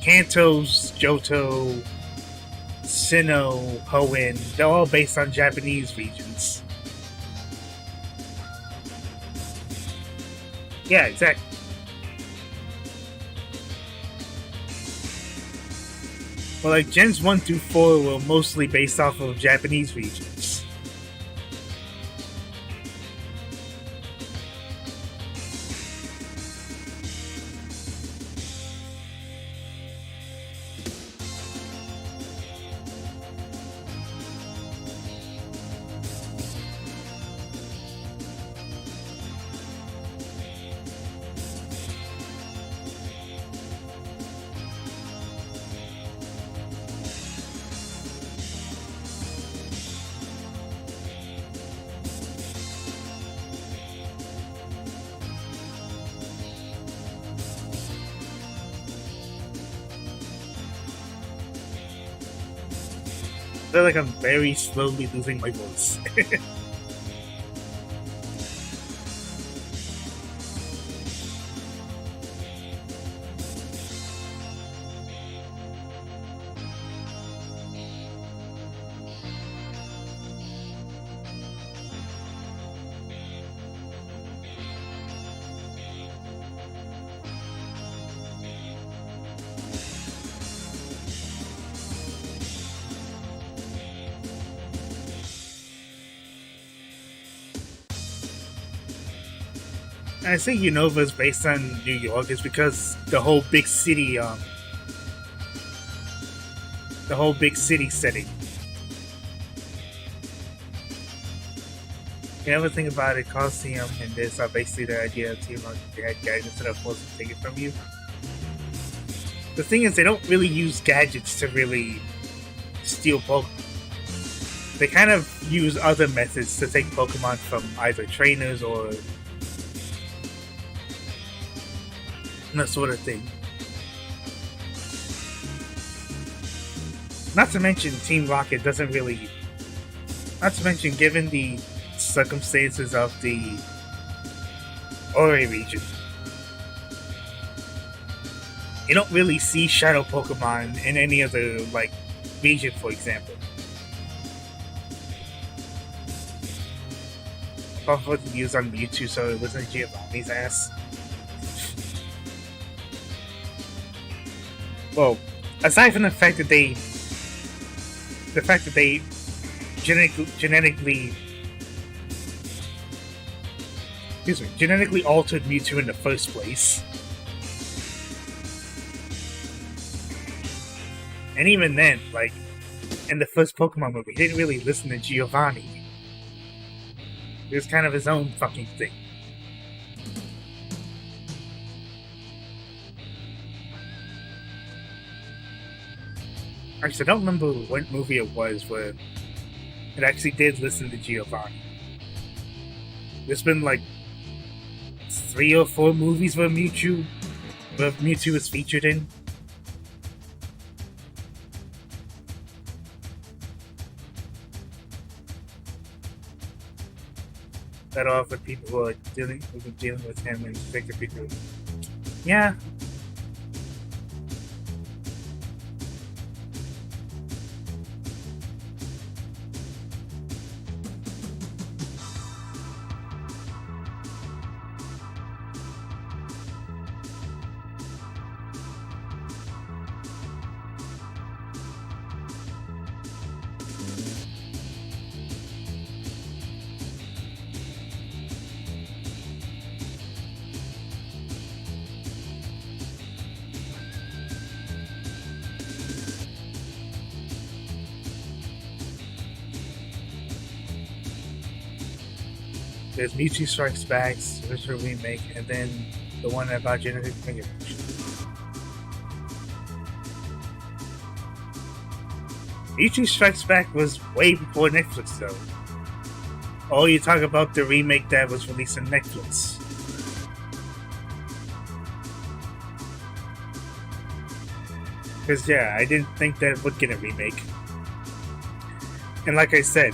Kanto's Johto, Sinnoh, Hoenn. They're all based on Japanese regions. Yeah, exactly. Well, like Gens 1 through 4 were mostly based off of Japanese regions. I feel like I'm very slowly losing my voice. I say Unova is based on New York is because the whole big city setting. The other thing about it, Coliseum and this are basically the idea of Team Rocket had gadgets that are forced to take it from you. The thing is, they don't really use gadgets to really steal Pokemon. They kind of use other methods to take Pokemon from either trainers or that sort of thing. Not to mention, Team Rocket doesn't really. Not to mention, given the circumstances of the Ore region, you don't really see Shadow Pokemon in any other region, for example. Apart from what used on Mewtwo, so it wasn't Giovanni's ass. Well, aside from the fact that they genetically excuse me, genetically altered Mewtwo in the first place. And even then, like, in the first Pokemon movie, he didn't really listen to Giovanni. It was kind of his own fucking thing. Actually, I don't remember what movie it was where it actually did listen to Giovanni. There's been like 3 or 4 movies where Mewtwo is featured in. That off with people who are dealing with him and think of people. Yeah. There's Mewtwo Strikes Back, original remake, and then the one about genetic manipulation. Mewtwo Strikes Back was way before Netflix, though. Oh, you talk about the remake that was released on Netflix. Because, yeah, I didn't think that it would get a remake. And like I said,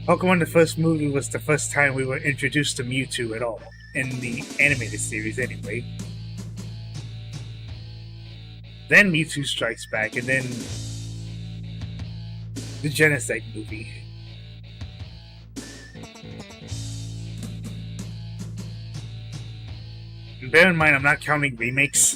Pokemon the first movie was the first time we were introduced to Mewtwo at all, in the animated series anyway. Then Mewtwo Strikes Back, and then the Genesect movie. And bear in mind, I'm not counting remakes.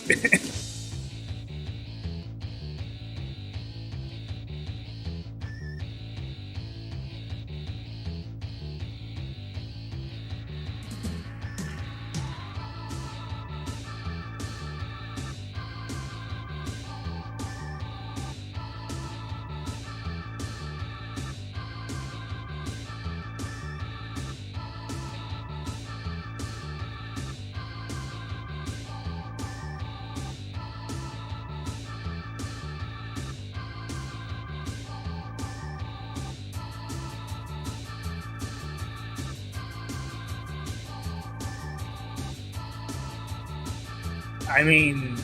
I mean,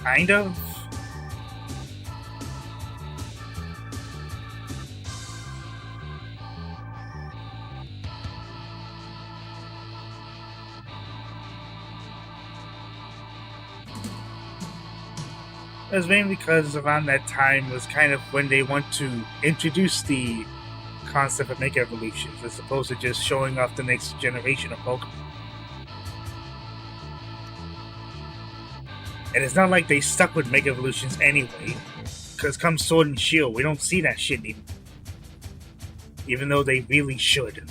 kind of. It was mainly because around that time was kind of when they want to introduce the concept of Mega Evolutions as opposed to just showing off the next generation of Pokemon. And it's not like they stuck with Mega Evolutions anyway, because come Sword and Shield, we don't see that shit anymore. Even though they really should.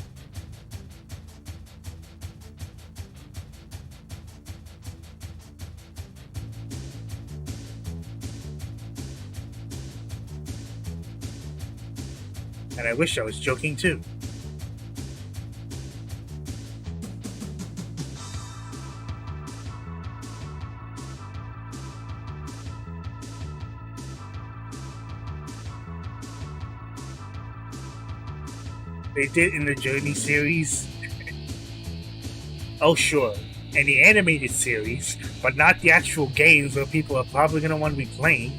And I wish I was joking too. They did in the Journey series. Oh sure, in the animated series, but not the actual games where people are probably going to want to be playing.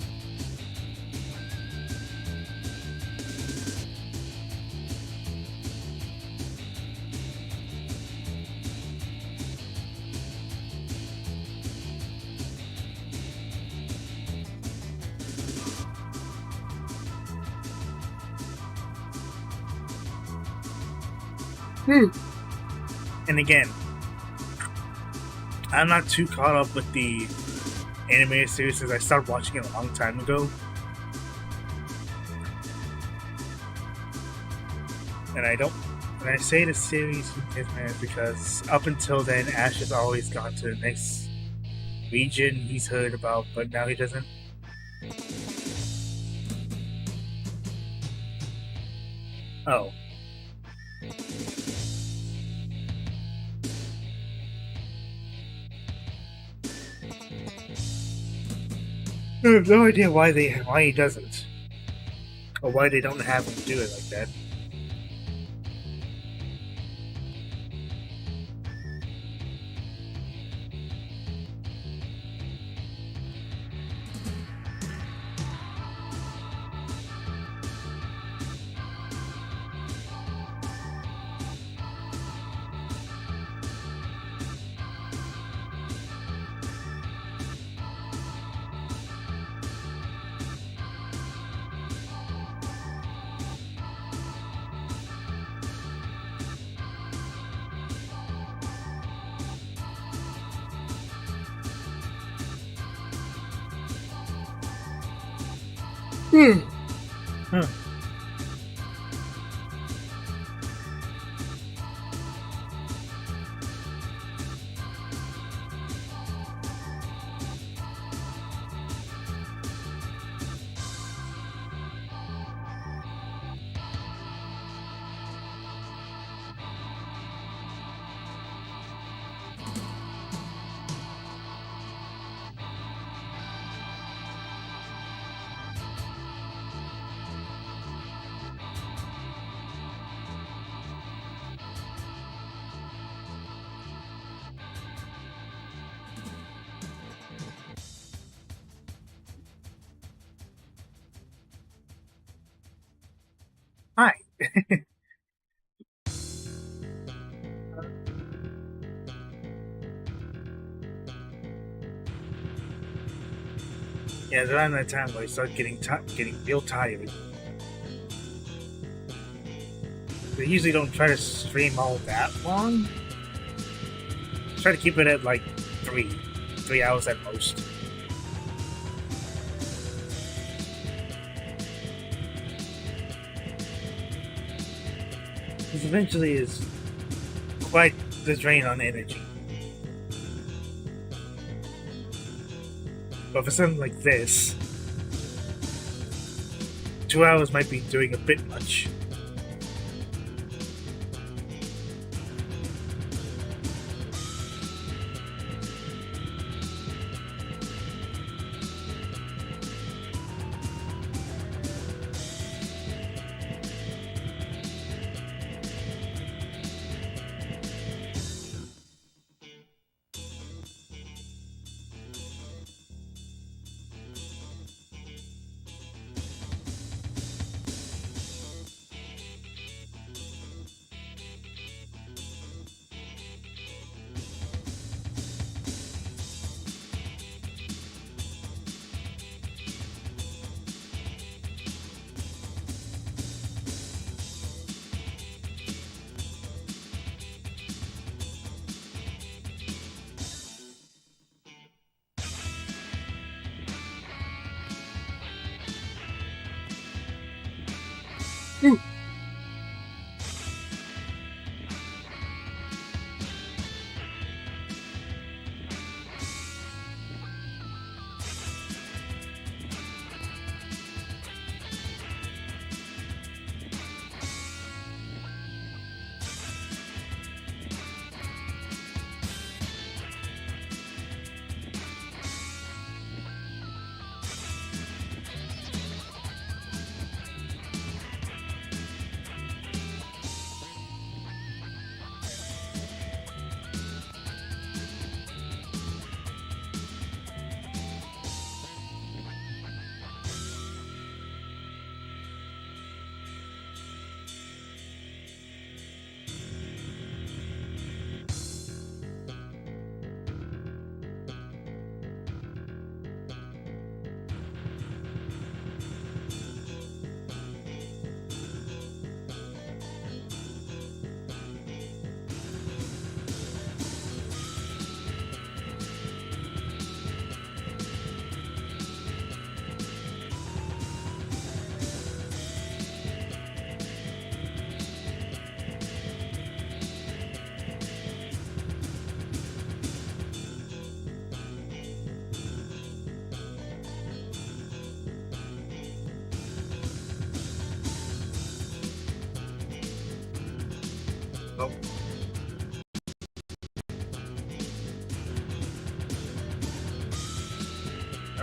And again, I'm not too caught up with the animated series since I started watching it a long time ago. And I say the series because up until then, Ash has always gone to the next region he's heard about, but now he doesn't. Oh. I have no idea why he doesn't. Or why they don't have him do it like that. Huh. Hi. Yeah, it's around that time where I start getting real tired. They usually don't try to stream all that long. Try to keep it at like 3 hours at most. This eventually is quite the drain on energy. But for something like this, 2 hours might be doing a bit much.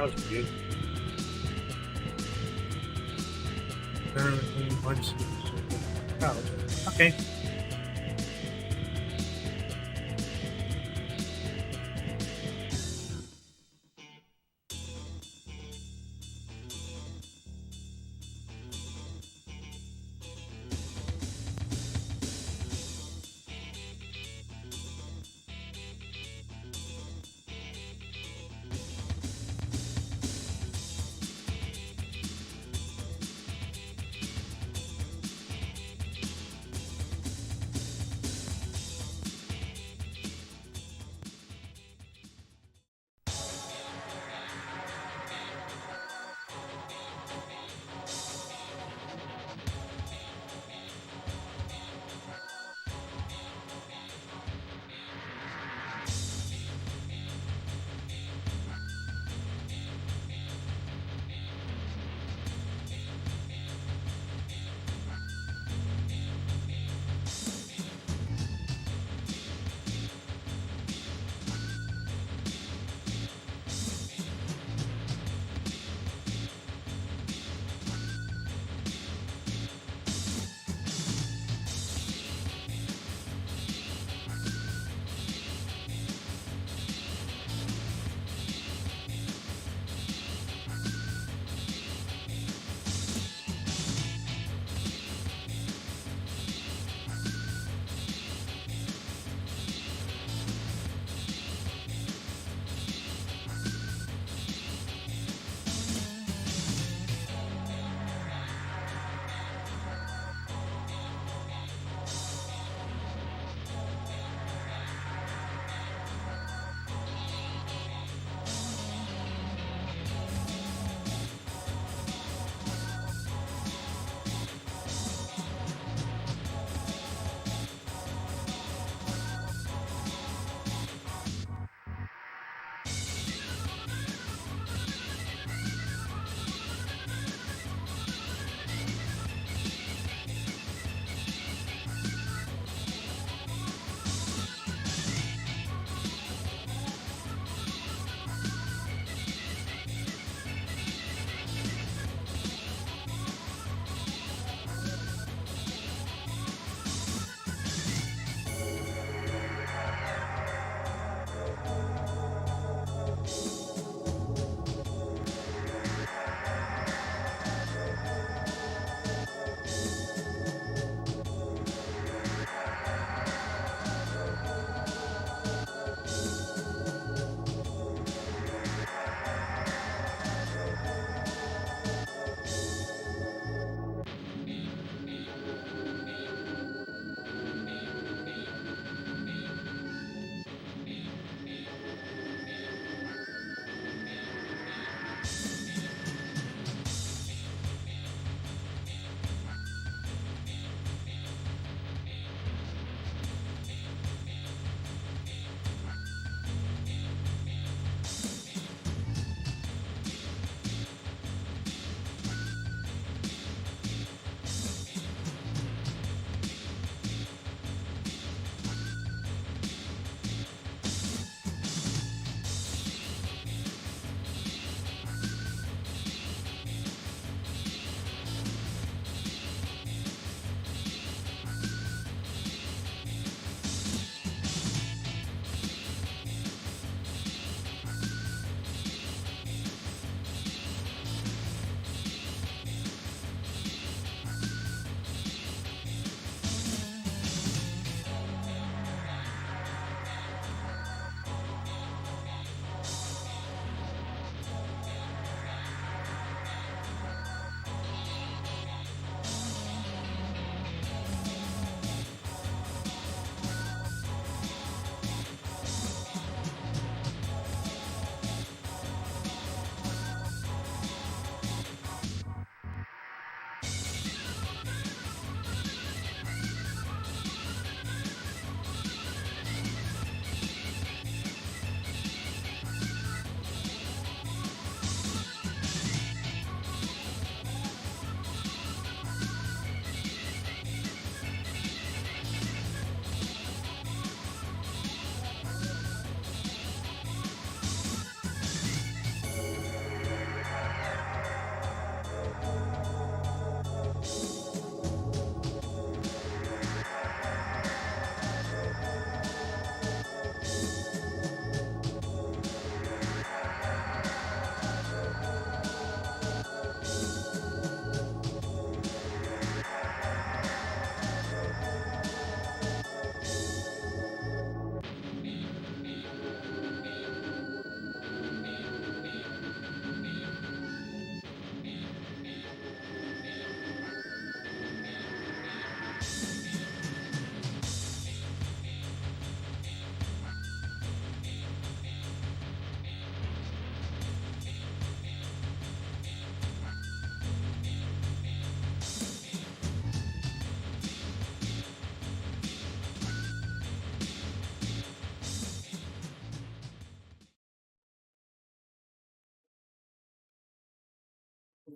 That was good. Oh, okay.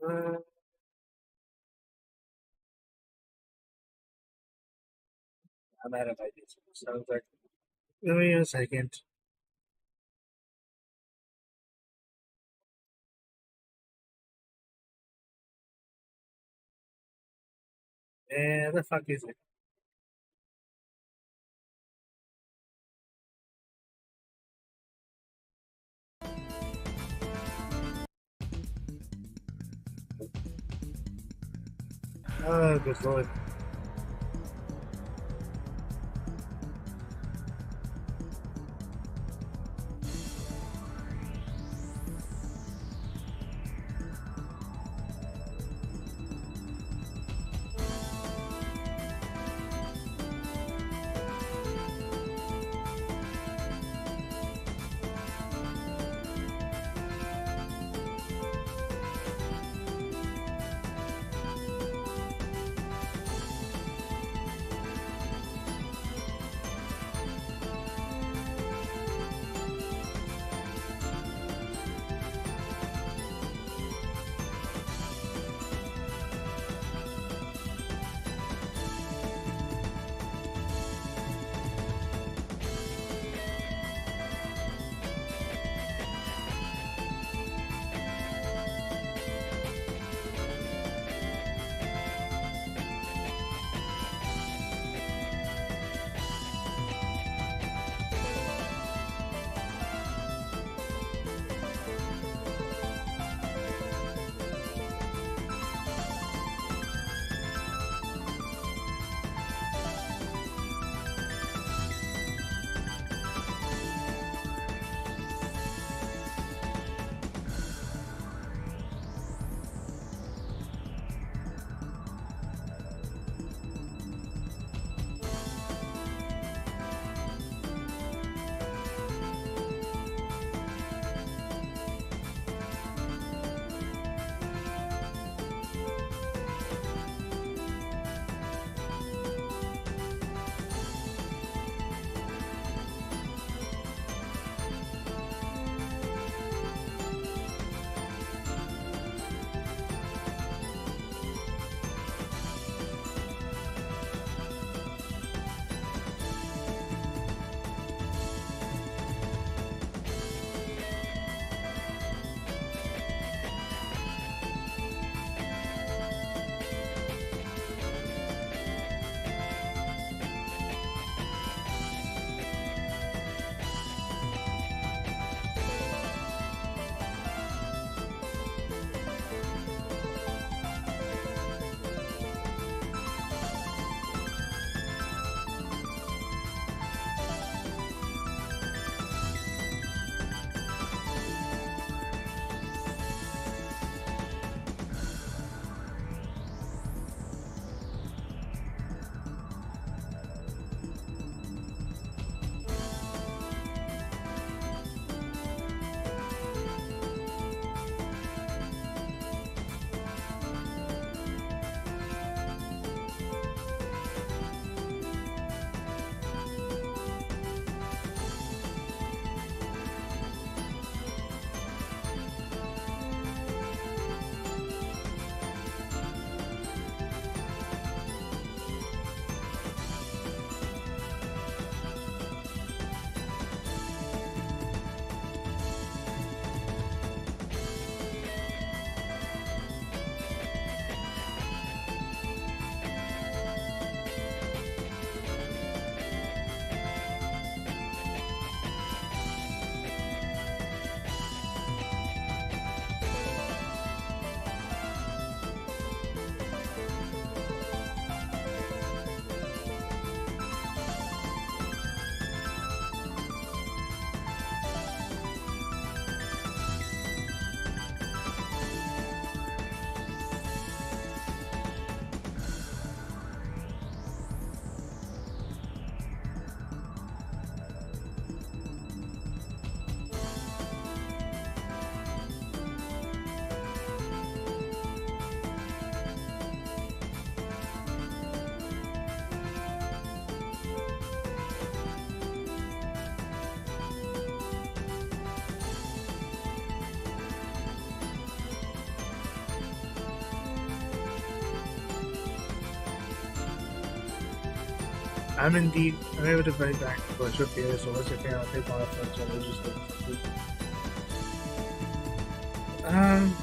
Uh, I'm out of ideas. So, like, give me a second. And the fuck is it? Oh, good lord. I'm indeed unable to bring back the pleasure of beers, or was it fair? I'll take my friends or just um.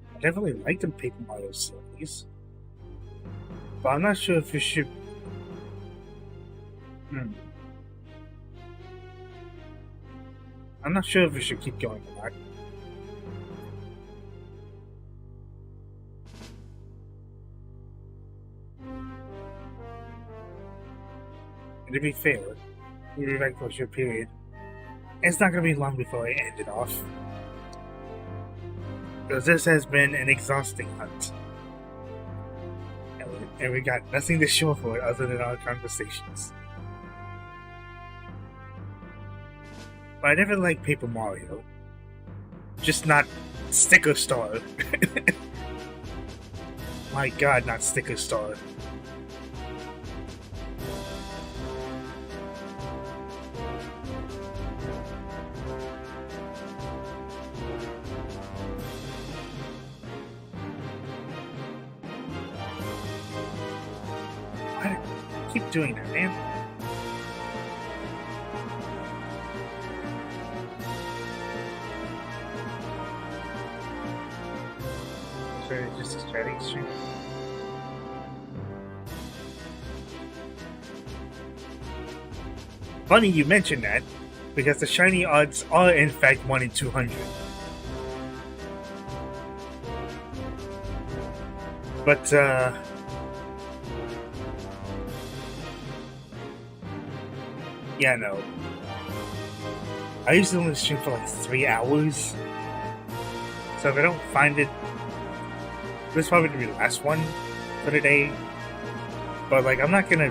I definitely like the Paper Mario series, but I'm not sure if we should. I'm not sure if we should keep going back. And to be fair, we be back for a short period. It's not going to be long before I end it off. Because this has been an exhausting hunt. And we got nothing to show for it other than our conversations. But I never liked Paper Mario. Just not Sticker Star. My god, not Sticker Star. Keep doing that, man. Sorry, just a chatting stream. Funny you mentioned that, because the shiny odds are in fact 1 in 200. But, yeah, no. I usually only stream for like 3 hours. So if I don't find it, this is probably gonna be the last one for the day. But like, I'm not gonna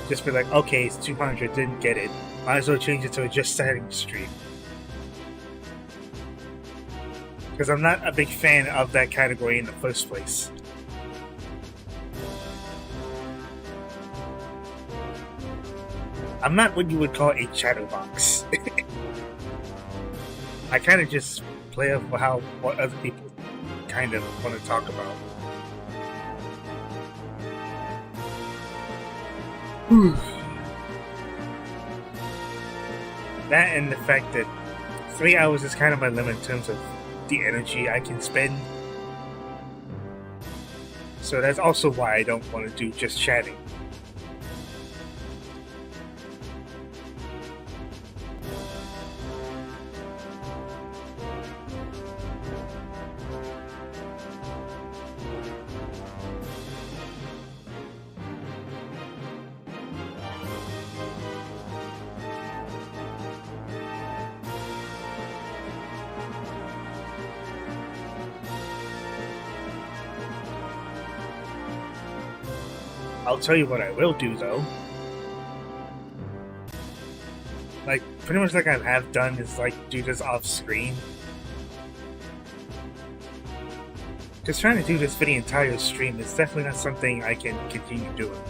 just be like, okay, it's 200, didn't get it. Might as well change it to a just starting stream. Because I'm not a big fan of that category in the first place. I'm not what you would call a chatterbox. I kind of just play up what other people kind of want to talk about. That and the fact that 3 hours is kind of my limit in terms of the energy I can spend. So that's also why I don't want to do just chatting. I'll tell you what I will do, though. Like, pretty much like I have done is, like, do this off-screen. Just trying to do this for the entire stream is definitely not something I can continue doing.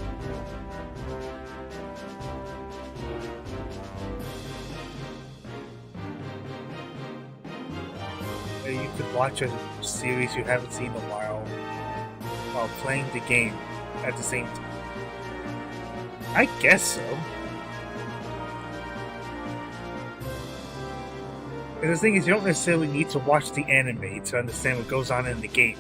You could watch a series you haven't seen in a while playing the game at the same time. I guess so. And the thing is, you don't necessarily need to watch the anime to understand what goes on in the game.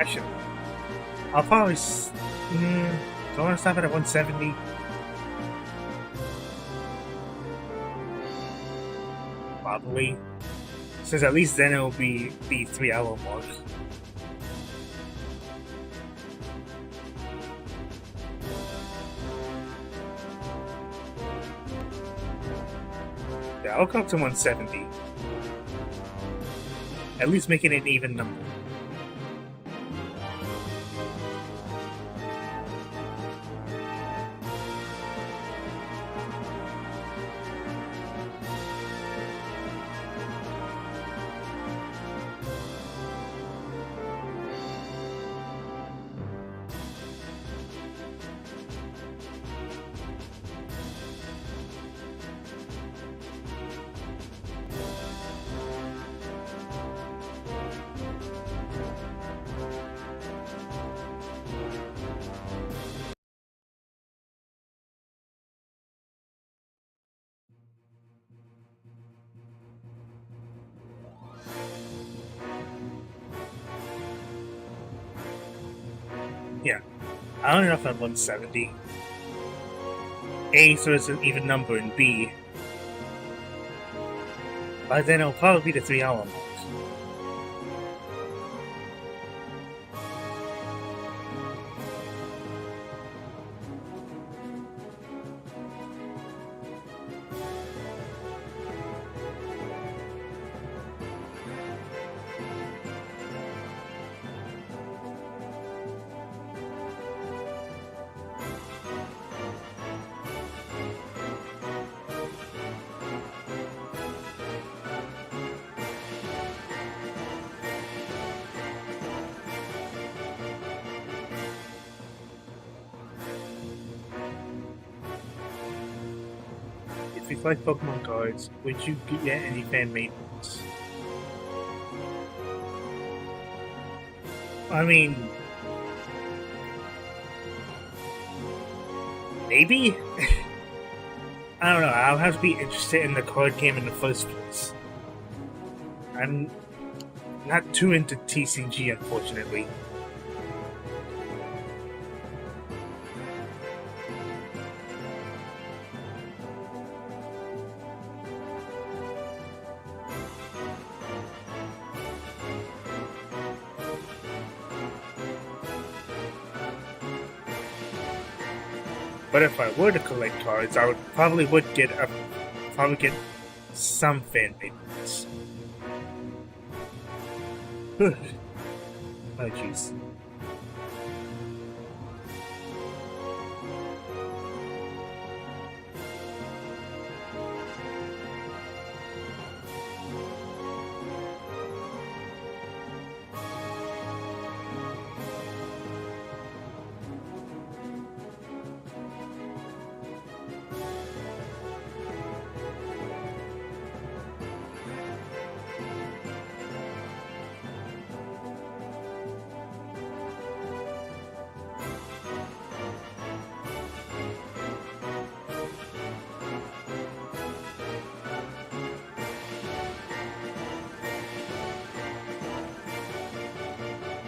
Actually, I'll probably. Do I want to stop it at 170? Probably. Since at least then it'll be the 3 hour mark. Yeah, I'll go up to 170. At least making it an even number. Yeah, I don't know if I'm 170. A, so it's an even number, and B, by then it'll probably be the 3 hour mark. If you collect Pokemon cards, would you get any fan-made ones? I mean, maybe? I don't know, I'll have to be interested in the card game in the first place. I'm not too into TCG, unfortunately. But if I were to collect cards, I probably get some fan-made ones. Oh jeez.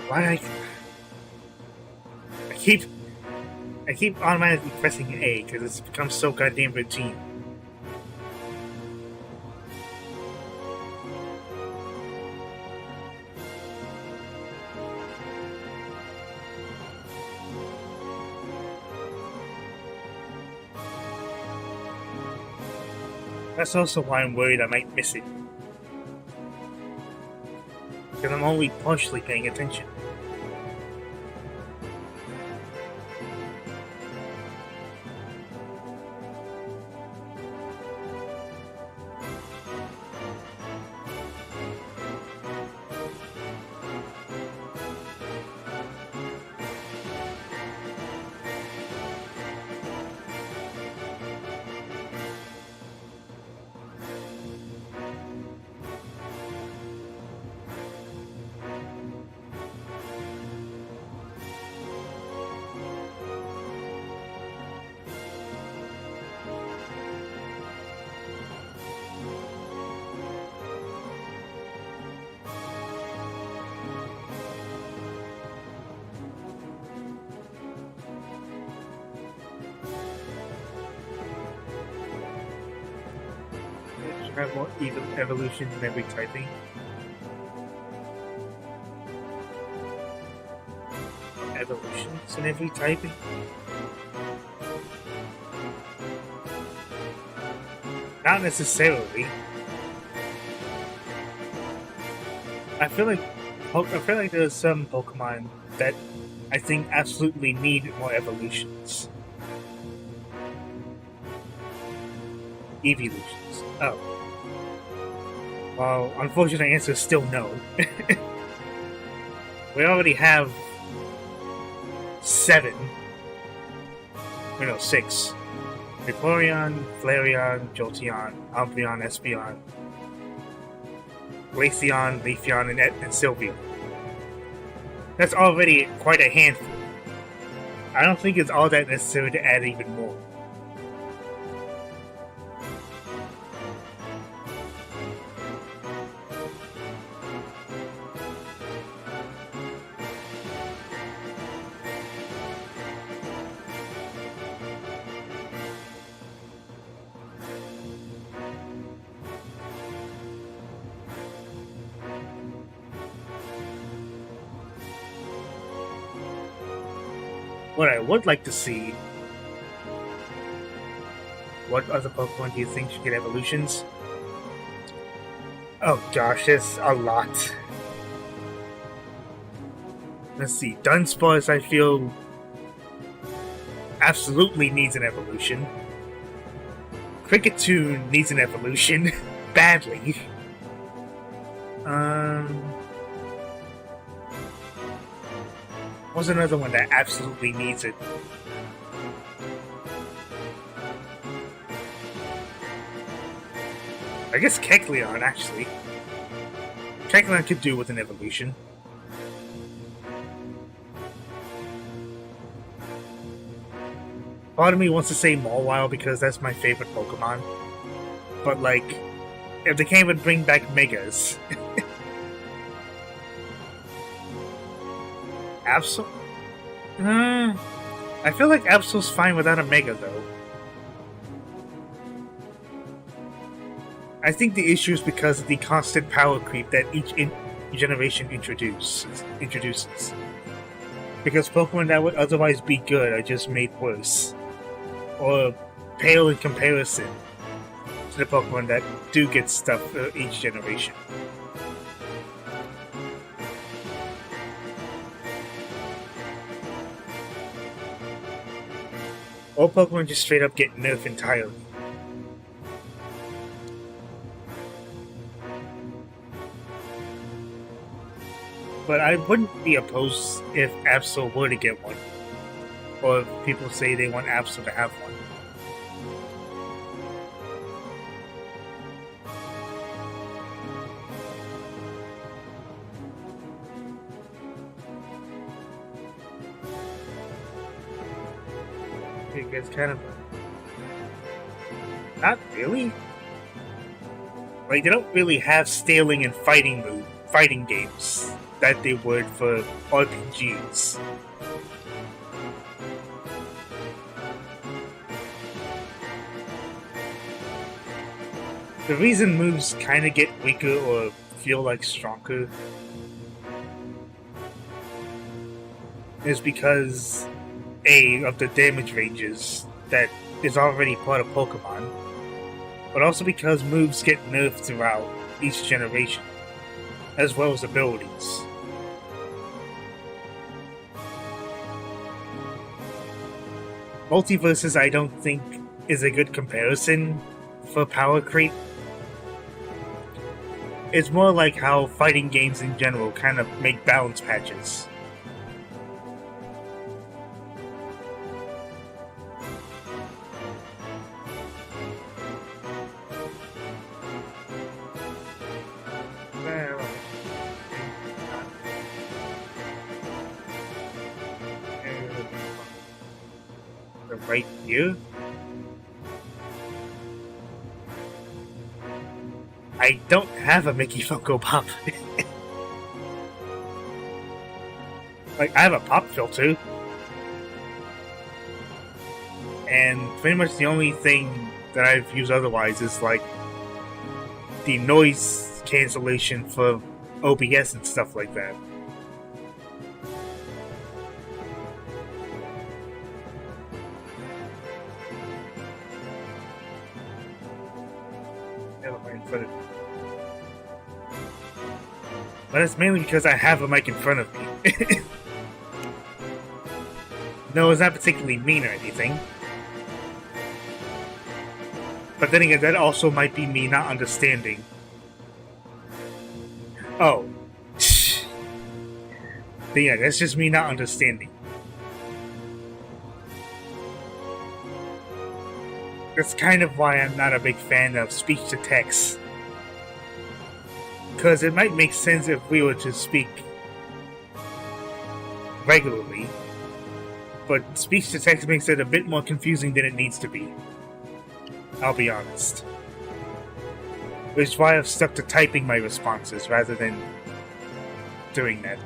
Why I keep automatically pressing A because it's become so goddamn routine. That's also why I'm worried I might miss it. Because I'm only partially paying attention. have more evolutions in every typing. Evolutions in every typing? Not necessarily. I feel like there's some Pokemon that I think absolutely need more evolutions. Evolutions. Oh. Well, unfortunate answer is still no. We already have 7. Wait, no, 6. Vaporeon, Flareon, Jolteon, Umbreon, Espeon, Glaceon, Leafeon, and Sylveon. That's already quite a handful. I don't think it's all that necessary to add even more. What I would like to see... What other Pokemon do you think should get evolutions? Oh gosh, there's a lot. Let's see, Dunsparce I feel absolutely needs an evolution. Kricketune needs an evolution. Badly. What's another one that absolutely needs it? I guess Kecleon, actually. Kecleon could do with an evolution. Part of me wants to say Mawile because that's my favorite Pokemon. But, like, if they can't even bring back Megas... Absol? I feel like Absol's fine without a Mega, though. I think the issue is because of the constant power creep that each generation introduces. Because Pokemon that would otherwise be good are just made worse. Or pale in comparison to the Pokemon that do get stuff each generation. All Pokemon just straight up get nerfed entirely. But I wouldn't be opposed if Absol were to get one. Or if people say they want Absol to have one. It's kind of... Not really. Like, they don't really have scaling and fighting games that they would for RPGs. The reason moves kind of get weaker or feel like stronger is because of the damage ranges that is already part of Pokemon, but also because moves get nerfed throughout each generation, as well as abilities. Multiverses I don't think is a good comparison for power creep. It's more like how fighting games in general kind of make balance patches. Right here. I don't have a Mickey Funko Pop. Like, I have a pop filter. And pretty much the only thing that I've used otherwise is, like, the noise cancellation for OBS and stuff like that. But it's mainly because I have a mic in front of me. No, it's not particularly mean or anything. But then again, that also might be me not understanding. Oh. But yeah, that's just me not understanding. That's kind of why I'm not a big fan of speech-to-text. Because it might make sense if we were to speak regularly. But speech-to-text makes it a bit more confusing than it needs to be. I'll be honest. Which is why I've stuck to typing my responses rather than doing that.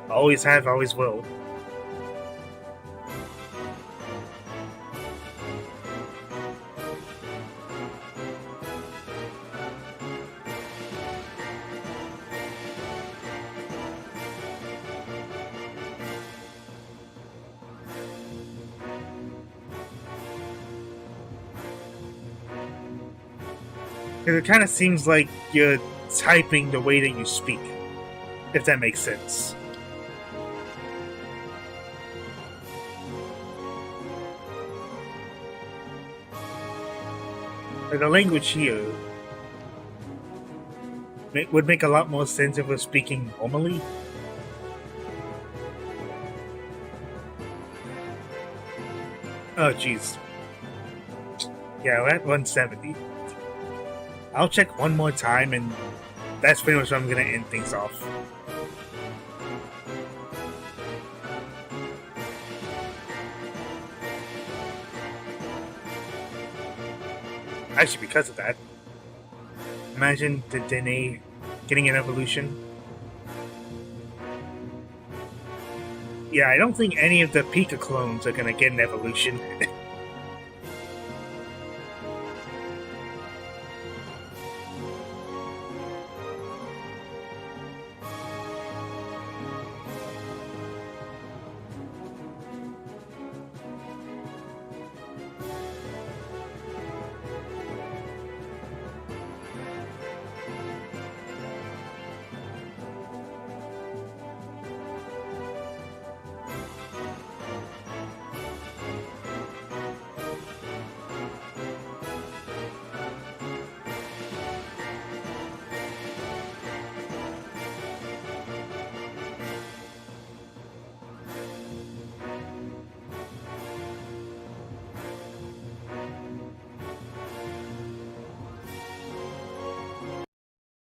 Always have, always will. Because it kind of seems like you're typing the way that you speak, if that makes sense. The language here would make a lot more sense if we're speaking normally. Oh, jeez. Yeah, we're at 170. I'll check one more time, and that's pretty much where I'm going to end things off. Actually, because of that, imagine the Dene getting an evolution. Yeah, I don't think any of the Pika clones are going to get an evolution.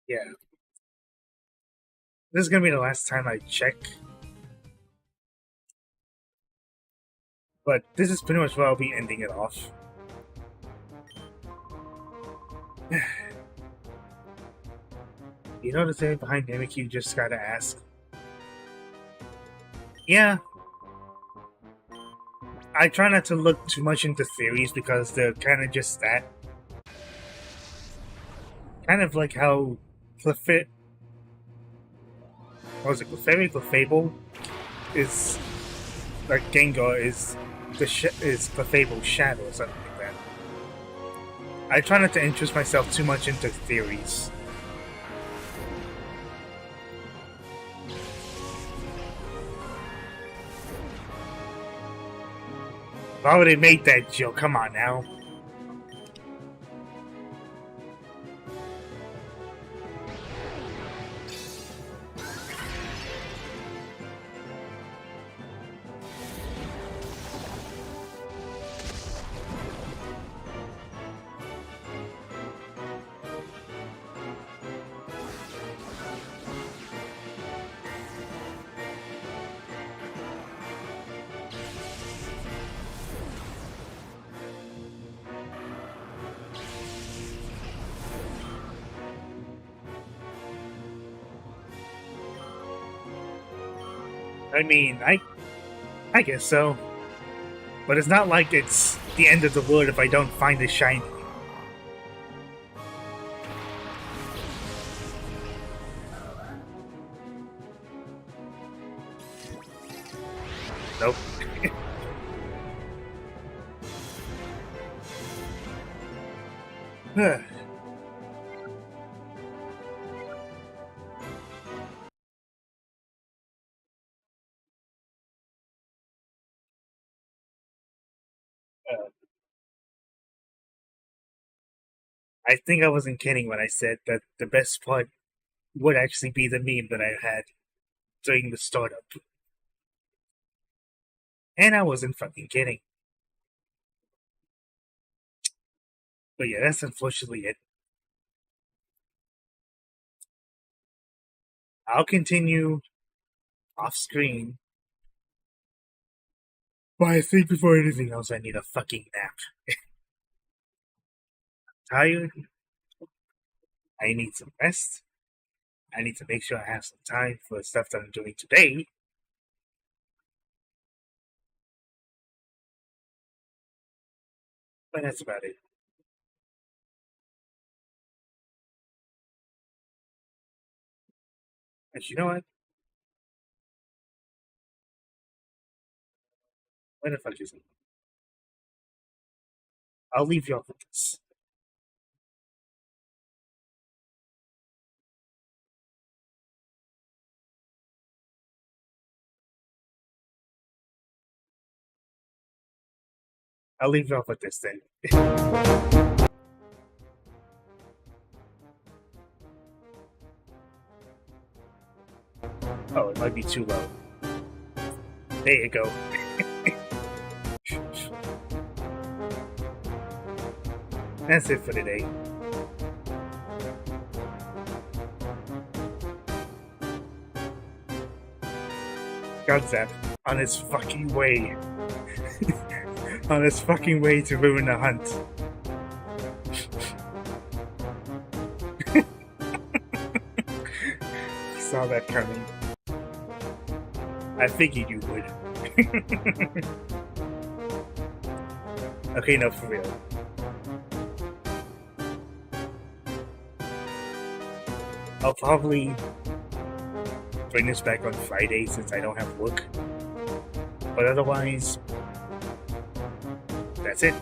Yeah. This is going to be the last time I check. But this is pretty much where I'll be ending it off. You know the theory behind Mimic, you just gotta ask. Yeah. I try not to look too much into theories because they're kind of just that. Kind of like how Clefairy is like Gengar is Clefable's shadow or something like that. I try not to interest myself too much into theories. Why would they make that joke? Come on now. I mean, I guess so. But it's not like it's the end of the world if I don't find a shiny. Nope. I think I wasn't kidding when I said that the best part would actually be the meme that I had during the startup. And I wasn't fucking kidding. But yeah, that's unfortunately it. I'll continue off screen. But I think before anything else, I need a fucking nap. Tired. I need some rest. I need to make sure I have some time for the stuff that I'm doing today. But that's about it. And you know what? Where the fuck is it? I'll leave y'all with this. I'll leave y'all with this then. Oh, it might be too low. There you go. That's it for today. Godzap on his fucking way. On his fucking way to ruin the hunt. Saw that coming. I figured you would. Okay, no, for real. I'll probably bring this back on Friday since I don't have work. But otherwise, that's it.